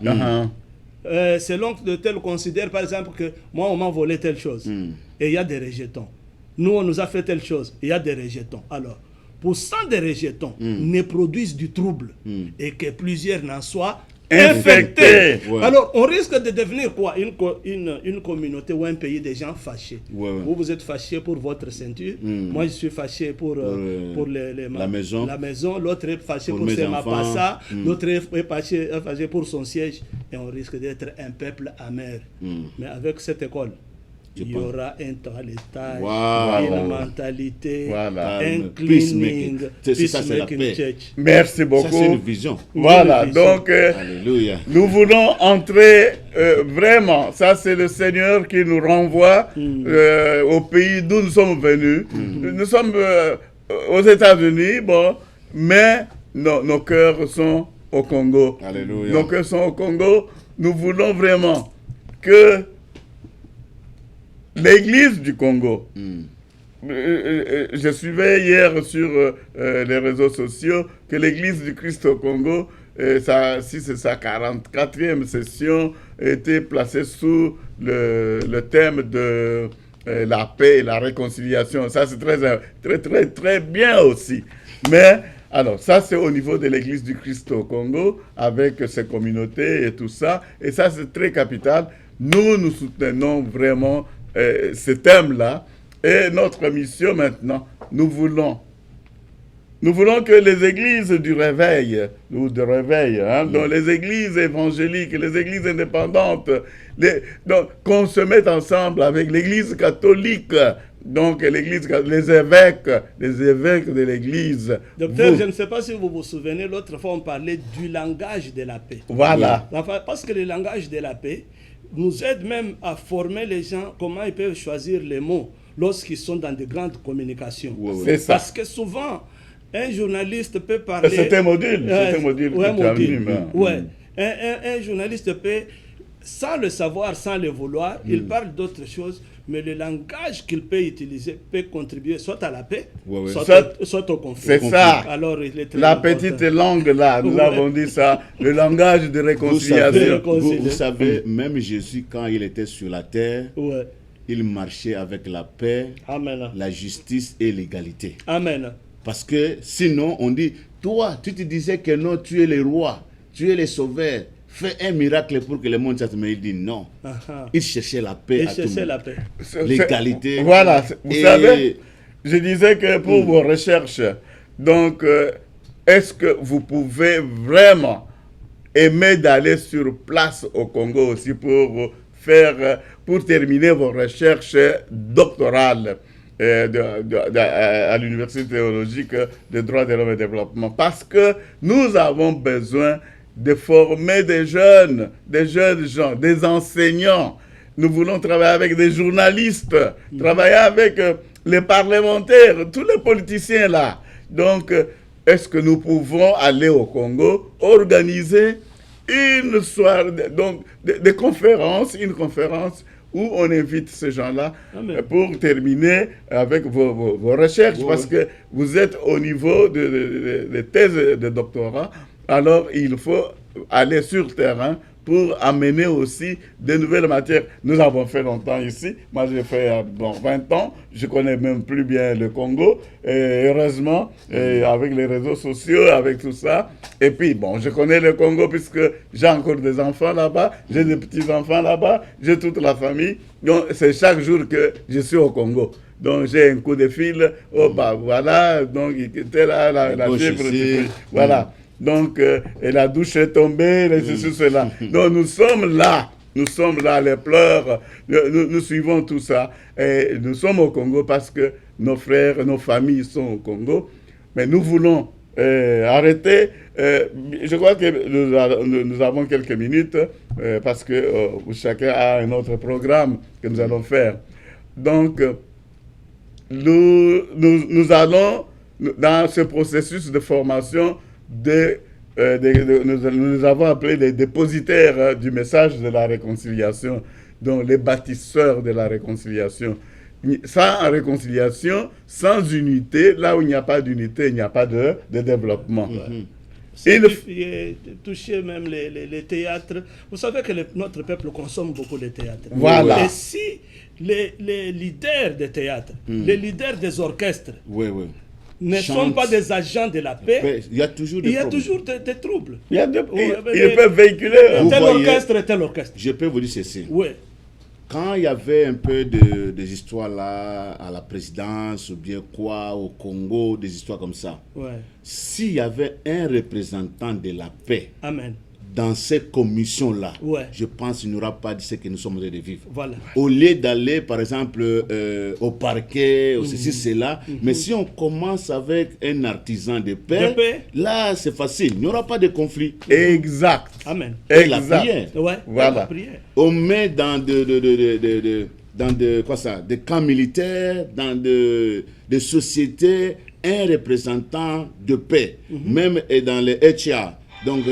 Selon de tel considère par exemple que moi on m'a volé telle chose. Et il y a des rejetons. Nous on nous a fait telle chose. Il y a des rejetons. Alors, poussant des rejetons ne produisent du trouble et que plusieurs n'en soient infectés. Ouais. Alors, on risque de devenir quoi? Une communauté ou un pays de gens fâchés. Ouais. Vous êtes fâchés pour votre ceinture. Moi, je suis fâché pour la maison. L'autre est fâché pour mes ses enfants. mapassa. L'autre est fâché pour son siège. Et on risque d'être un peuple amer. Mais avec cette école, il y aura un toilettage, une mentalité, un cleaning, c'est ça, c'est la paix. church. Merci Ça, beaucoup. c'est une vision. Voilà, Une vision. donc Alléluia. nous voulons entrer vraiment, ça c'est le Seigneur qui nous renvoie au pays d'où nous sommes venus. Nous sommes aux États-Unis, bon, mais nos cœurs sont au Congo. Alléluia. Nos cœurs sont au Congo. Nous voulons vraiment que l'Église du Congo, je suivais hier sur les réseaux sociaux que l'Église du Christ au Congo, si c'est sa 44e session, était placée sous le thème de la paix et la réconciliation. Ça, c'est très bien aussi. Mais, alors, ça, c'est au niveau de l'Église du Christ au Congo, avec ses communautés et tout ça. Et ça, c'est très capital. Nous soutenons vraiment ce thème-là. Et notre mission maintenant, nous voulons que les églises du réveil, ou de réveil, donc les églises évangéliques, les églises indépendantes, donc qu'on se mette ensemble avec l'église catholique, donc les évêques de l'église. Docteur, je ne sais pas si vous vous souvenez, l'autre fois on parlait du langage de la paix. Voilà. Enfin, parce que le langage de la paix nous aide même à former les gens, comment ils peuvent choisir les mots lorsqu'ils sont dans de grandes communications. C'est ça. Parce que souvent, un journaliste peut parler... C'est un module, que tu as mis. Un journaliste peut, sans le savoir, sans le vouloir, il parle d'autres choses, mais le langage qu'il peut utiliser peut contribuer soit à la paix, soit au conflit. C'est ça. Alors, il est très la important. petite langue là, nous avons dit ça, le langage de réconciliation. Vous savez, même Jésus, quand il était sur la terre, il marchait avec la paix, Amen. la justice et l'égalité. Amen. Parce que sinon, on dit, toi, tu te disais que non, tu es le roi, tu es le sauveur, fais un miracle pour que le monde s'attende. Mais il dit non. Il cherchait la paix à tout le monde. L'égalité. Voilà, vous savez, je disais que pour vos recherches, donc, est-ce que vous pouvez vraiment aimer d'aller sur place au Congo aussi pour terminer vos recherches doctorales à l'Université théologique de droit de l'homme et développement? Parce que nous avons besoin de former des jeunes gens, des enseignants. Nous voulons travailler avec des journalistes, travailler avec les parlementaires, tous les politiciens là. Donc, est-ce que nous pouvons aller au Congo, organiser une soirée, donc une conférence où on invite ces gens-là pour terminer avec vos recherches, parce que vous êtes au niveau de thèse de doctorat, alors il faut aller sur le terrain pour amener aussi de nouvelles matières. Nous avons fait longtemps ici, moi j'ai fait 20 ans, je connais même plus bien le Congo, et heureusement, avec les réseaux sociaux, avec tout ça, et puis bon, je connais le Congo puisque j'ai encore des enfants là-bas, j'ai des petits-enfants là-bas, j'ai toute la famille, donc c'est chaque jour que je suis au Congo. Donc j'ai un coup de fil, voilà, donc c'était là, la fièvre, voilà. Donc, et la douche est tombée, ceci, cela. Donc, nous sommes là, les pleurs, nous suivons tout ça. Et nous sommes au Congo parce que nos frères, nos familles sont au Congo. Mais nous voulons arrêter. Je crois que nous avons quelques minutes parce que chacun a un autre programme que nous allons faire. Donc, nous allons, dans ce processus de formation, nous avons appelé les dépositaires du message de la réconciliation, donc les bâtisseurs de la réconciliation. Sans réconciliation, sans unité, là où il n'y a pas d'unité, il n'y a pas de développement. Il toucher même les théâtres. Vous savez que notre peuple consomme beaucoup de théâtres. Voilà. Et si les leaders des théâtres, les leaders des orchestres, ne sont pas des agents de la paix, il y a toujours des il y a problèmes. toujours des troubles. Il y a deux, Ouais, ils peuvent véhiculer. Vous Tel voyez- orchestre, tel orchestre. Je peux vous dire ceci. Oui. Quand il y avait un peu des histoires là, à la présidence ou bien quoi, au Congo, des histoires comme ça, Ouais. s'il y avait un représentant de la paix Amen. dans ces commissions-là, Ouais. je pense qu'il n'y aura pas de ce que nous sommes en train de vivre. Voilà. Au lieu d'aller, par exemple, au parquet, ou ceci, cela, mais si on commence avec un artisan de De paix, paix. là, c'est facile. Il n'y aura pas de conflit. Exact. Amen. Et la Exact. prière. Ouais. Voilà. La prière. On met dans des camps militaires, dans des sociétés, un représentant de paix. Même et dans les HA, donc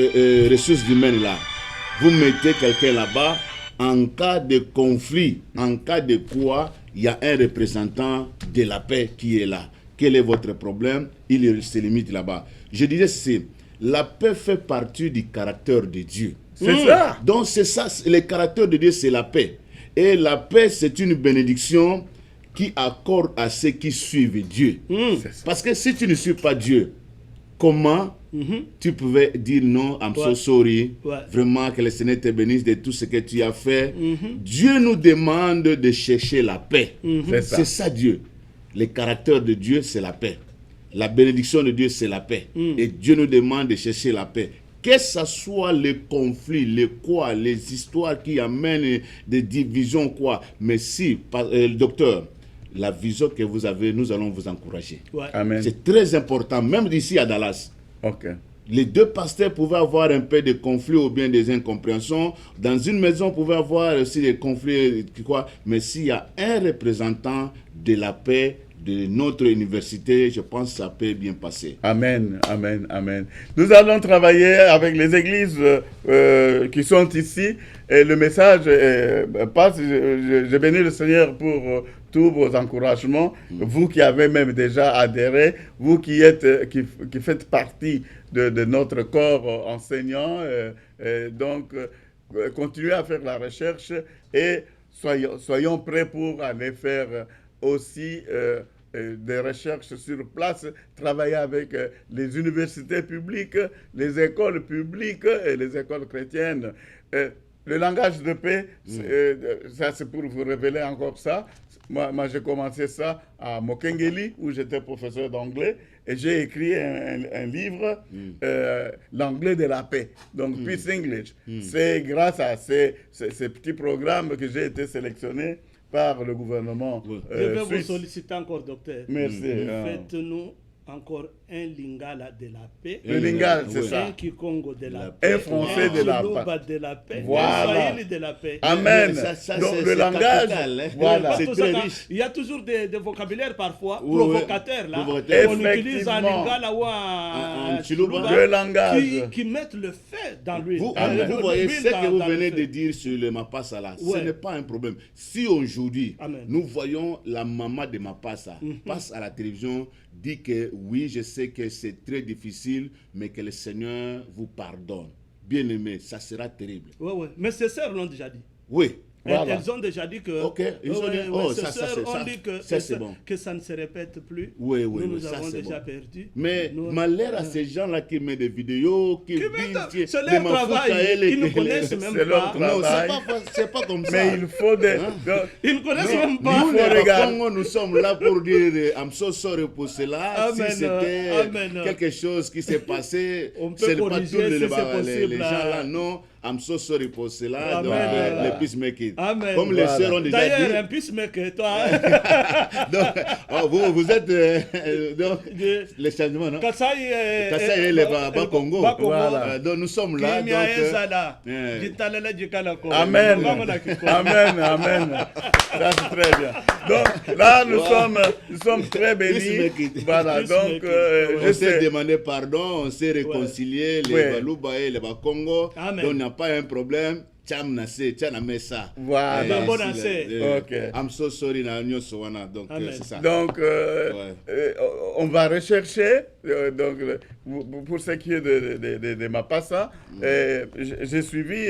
ressources humaines là, vous mettez quelqu'un là-bas, en cas de conflit, en cas de quoi, il y a un représentant de la paix qui est là. Quel est votre problème? Il se limite là-bas. Je disais, c'est la paix fait partie du caractère de Dieu. C'est ça. Donc c'est ça, le caractère de Dieu, c'est la paix. Et la paix, c'est une bénédiction qui accorde à ceux qui suivent Dieu. C'est ça. Parce que si tu ne suis pas Dieu, comment tu pouvais dire non, I'm so Ouais. sorry, Ouais. vraiment que le Seigneur te bénisse de tout ce que tu as fait. Dieu nous demande de chercher la paix. C'est ça. C'est ça Dieu. Le caractère de Dieu, c'est la paix. La bénédiction de Dieu, c'est la paix. Et Dieu nous demande de chercher la paix. Que ce soit les conflits, les histoires qui amènent des divisions, quoi. Mais si, docteur, la vision que vous avez, nous allons vous encourager. Ouais. Amen. C'est très important, même d'ici à Dallas. Ok. Les deux pasteurs pouvaient avoir un peu de conflits ou bien des incompréhensions. Dans une maison, on pouvait avoir aussi des conflits, quoi. Mais s'il y a un représentant de la paix de notre université, je pense que ça peut bien passer. Amen, amen, amen. Nous allons travailler avec les églises qui sont ici et le message passe. Je bénis le Seigneur pour tous vos encouragements. Vous qui avez même déjà adhéré, vous qui êtes, qui faites partie de notre corps enseignant. Donc, continuez à faire la recherche et soyons prêts pour aller faire aussi des recherches sur place, travailler avec les universités publiques, les écoles publiques et les écoles chrétiennes. Le langage de paix, ça c'est pour vous révéler encore ça. Moi j'ai commencé ça à Mokengeli, où j'étais professeur d'anglais, et j'ai écrit un livre, l'anglais de la paix, donc Peace English. C'est grâce à ces petits programmes que j'ai été sélectionné par le gouvernement Je vais vous suisse. solliciter encore, docteur. Merci. Faites-nous encore un lingala de la paix. Le lingala, c'est Oui. ça. Un kikongo de la paix. Un français de la Chiluba paix. de la paix. Voilà. Un swahili de la paix. Amen. Ça, Donc c'est le langage, capital, hein. voilà. Pas C'est tout très ça, riche. il y a toujours des vocabulaires parfois Oui, provocateurs là. provocateurs. On utilise en Effectivement. lingala ou En en chiluba. Le langage. qui mettent le feu dans l'huile. Vous, Amen. vous voyez L'huile ce que vous dans le venez feu. de dire sur le Mapassa là, Ouais. ce n'est pas un problème. Si aujourd'hui, Amen. nous voyons la maman de Mapassa passe à la télévision, dit que oui, je sais que c'est très difficile, mais que le Seigneur vous pardonne. Bien aimé, ça sera terrible. Ouais, ouais. Mais ces sœurs l'ont déjà dit. Oui. Voilà. Elles ont déjà dit que. Ok, ils ont dit- oh, ces ça, sœurs c'est- ont ça, dit que, ça, c'est bon. que ça ne se répète plus. Oui, oui, nous oui, ça, avons c'est déjà bon. perdu. Mais Nous- malheur à ces gens-là qui mettent des vidéos, qui Qui disent mettent- c'est les leur Mafouta travail. et les- Ils ne connaissent même C'est leur pas. Non, travail. c'est pas comme ça. Mais il faut des... Hein? Ils ne connaissent Non, même nous, pas. faut les regarder. Congo, nous sommes là pour dire I'm so sorry pour cela. Amen, Si c'était amen. quelque chose qui s'est passé, On peut c'est pas corriger tous les, si c'est possible, les gens là. Non, I'm so sorry pour cela. Amen. Donc, Voilà. les peacemakers. Amen. Comme les Voilà. sœurs ont déjà D'ailleurs, dit. un peacemaker, toi. Donc, oh, vous êtes donc, les changements, non? Kasai Kasai et le Bas Congo. Voilà. Donc nous sommes là. Donc, Kimia ezala. euh, Jitalala jikalako. Amen. Vamos Kiko. Amen, amen. Ça c'est très bien. Donc là, nous sommes très bénis. Voilà, donc je on s'est sais. demandé pardon, on s'est réconcilié, les Ouais. Balouba et les Bakongo. Amen. Donc, on n'a pas un problème. Tcham nase, tcham mesa. Voilà. Bah, bon, assez. Ok. I'm so sorry, na nyoso wana. Donc, Amen. c'est ça. Donc, on va rechercher, pour ce qui est de Mapassa, j'ai suivi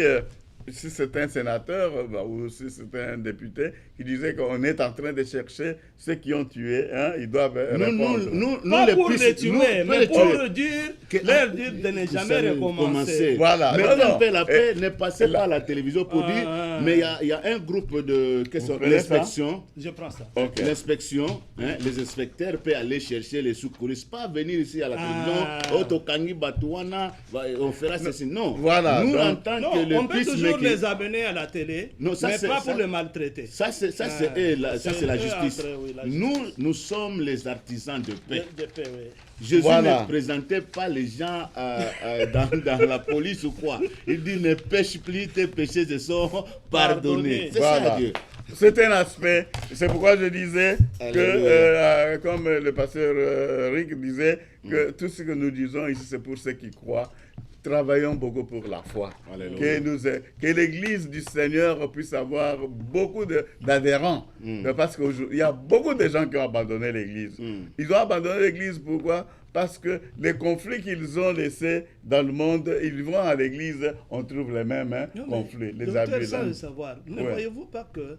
si c'est un sénateur ou si c'est un député qui disait qu'on est en train de chercher ceux qui ont tué, hein, ils doivent répondre. Pas les pour pistes, les tuer, mais pour tuer. leur dire de ne jamais recommencer. Voilà. Mais Non, non. la paix n'est passé par la télévision pour dire, mais il y a un groupe de l'inspection. Je prends ça. Ok. L'inspection, hein, les inspecteurs peuvent aller chercher les secouristes, pas venir ici à la télévision, Otokangi Batouana, on fera ceci. Non. Voilà, Nous, donc, en tant Non, que le on peut toujours peacemaking, les amener à la télé, Non, ça, mais c'est- pas ça- pour les maltraiter. ça c'est Ah, c'est la eux justice. entre, oui, la Nous sommes les artisans de paix. De paix, oui. Jésus Voilà. ne présentait pas les gens dans la police ou quoi. Il dit ne pêche plus, tes péchés se sont pardonnés. C'est ça Voilà. Dieu. C'est un aspect. C'est pourquoi je disais Alléluia. que, comme le pasteur Rick disait, que tout ce que nous disons ici, c'est pour ceux qui croient. Travaillons beaucoup pour la foi. Alléluia. Que l'Église du Seigneur puisse avoir beaucoup d'adhérents. Parce qu'il y a beaucoup de gens qui ont abandonné l'Église. Ils ont abandonné l'Église pourquoi? Parce que les conflits qu'ils ont laissés dans le monde, ils vont à l'Église, on trouve les mêmes Non, mais, conflits, les docteur, abus. sans le savoir, ne Ouais. voyez-vous pas que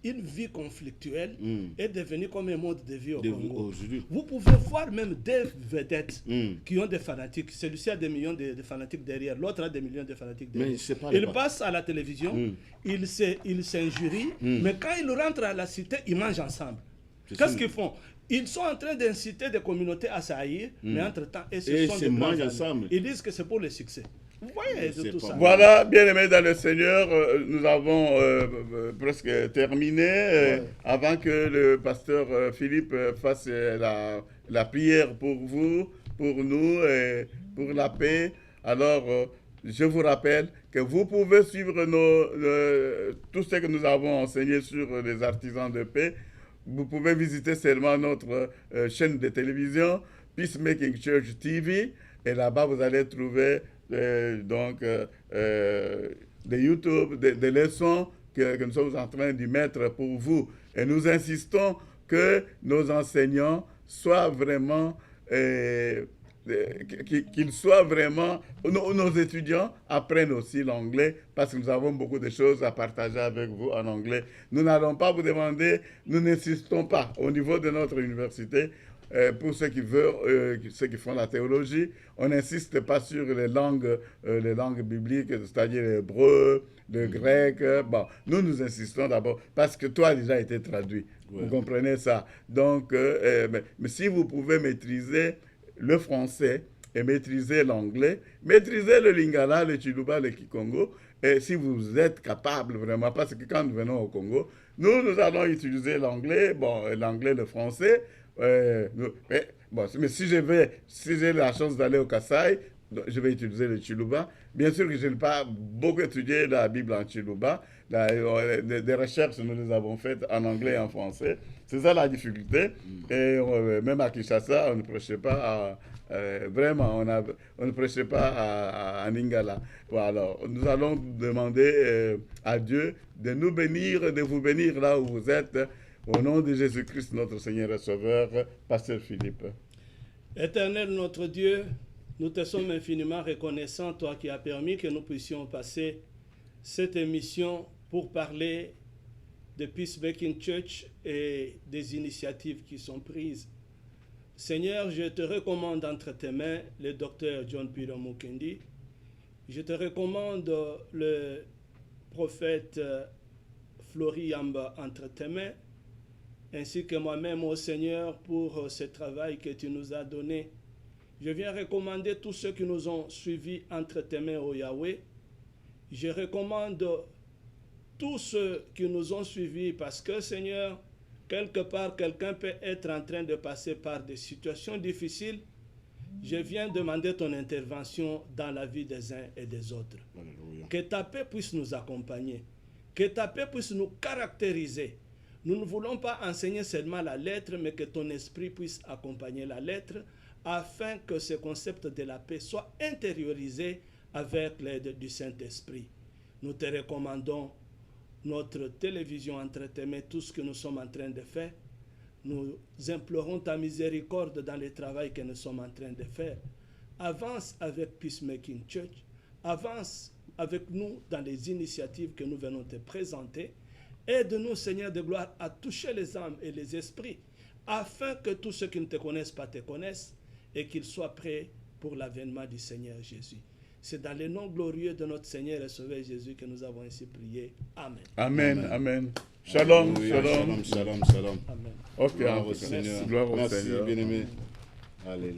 une vie conflictuelle est devenue comme un mode de vie au Congo? Aujourd'hui. Vous pouvez voir même des vedettes qui ont des fanatiques. Celui-ci a des millions de fanatiques derrière, l'autre a des millions de fanatiques derrière. Mais c'est pas Ils le- passent à la télévision, ils s'injurient, mais quand ils rentrent à la cité, ils mangent ensemble. C'est Qu'est-ce ça. qu'ils font? Ils sont en train d'inciter des communautés à s'aillir, mais entre-temps, Et ce sont se des blancs mangent amis. ensemble. Ils disent que c'est pour le succès. Vous voyez de C'est tout pas ça. bon. Voilà, bien-aimés dans le Seigneur, nous avons presque terminé. Avant que le pasteur Philippe fasse la prière pour vous, pour nous et pour la paix, alors je vous rappelle que vous pouvez suivre tout ce que nous avons enseigné sur les artisans de paix. Vous pouvez visiter seulement notre chaîne de télévision, Peacemaking Church TV, et là-bas vous allez trouver des YouTube, des leçons que nous sommes en train d'y mettre pour vous. Et nous insistons que nos enseignants soient vraiment, qu'ils soient vraiment, nos étudiants apprennent aussi l'anglais parce que nous avons beaucoup de choses à partager avec vous en anglais. Nous n'allons pas vous demander, nous n'insistons pas au niveau de notre université. Pour ceux qui veulent, ceux qui font la théologie, on n'insiste pas sur les langues bibliques, c'est-à-dire l'hébreu, le grec. Bon, nous insistons d'abord parce que toi a déjà été traduit. Ouais. Vous comprenez ça? Donc, mais si vous pouvez maîtriser le français et maîtriser l'anglais, maîtriser le lingala, le chiluba, le kikongo, et si vous êtes capable vraiment, parce que quand nous venons au Congo, nous allons utiliser l'anglais, l'anglais, le français. Mais si j'ai la chance d'aller au Kasaï, je vais utiliser le Chiluba. Bien sûr que je n'ai pas beaucoup étudié la Bible en Chiluba. Des recherches, nous les avons faites en anglais et en français. C'est ça la difficulté. Et même à Kinshasa, on ne prêchait pas vraiment, on ne prêchait pas à Lingala. Voilà. Nous allons demander à Dieu de nous bénir, de vous bénir là où vous êtes. Au nom de Jésus-Christ, notre Seigneur et Sauveur, Pasteur Philippe. Éternel notre Dieu, nous te sommes infiniment reconnaissants, toi qui as permis que nous puissions passer cette émission pour parler de Peacemaking Church et des initiatives qui sont prises. Seigneur, je te recommande entre tes mains le docteur John Peter Mukendi. Je te recommande le prophète Flori Yamba entre tes mains, ainsi que moi-même, ô Seigneur, pour ce travail que tu nous as donné. Je viens recommander tous ceux qui nous ont suivis entre tes mains, ô Yahweh. Je recommande tous ceux qui nous ont suivis parce que, Seigneur, quelque part, quelqu'un peut être en train de passer par des situations difficiles. Je viens demander ton intervention dans la vie des uns et des autres. Alléluia. Que ta paix puisse nous accompagner. Que ta paix puisse nous caractériser. Nous ne voulons pas enseigner seulement la lettre, mais que ton esprit puisse accompagner la lettre afin que ce concept de la paix soit intériorisé avec l'aide du Saint-Esprit. Nous te recommandons notre télévision entre tes mains, tout ce que nous sommes en train de faire. Nous implorons ta miséricorde dans le travail que nous sommes en train de faire. Avance avec Peacemaking Church. Avance avec nous dans les initiatives que nous venons te présenter. Aide-nous, Seigneur de gloire, à toucher les âmes et les esprits, afin que tous ceux qui ne te connaissent pas te connaissent et qu'ils soient prêts pour l'avènement du Seigneur Jésus. C'est dans le nom glorieux de notre Seigneur et Sauveur Jésus que nous avons ainsi prié. Amen. Amen, amen. Shalom, Alléluia, shalom. shalom, shalom. Amen. Ok, Gloire en au tout cas. Seigneur. Gloire au Merci, Seigneur. bien-aimé. Alléluia.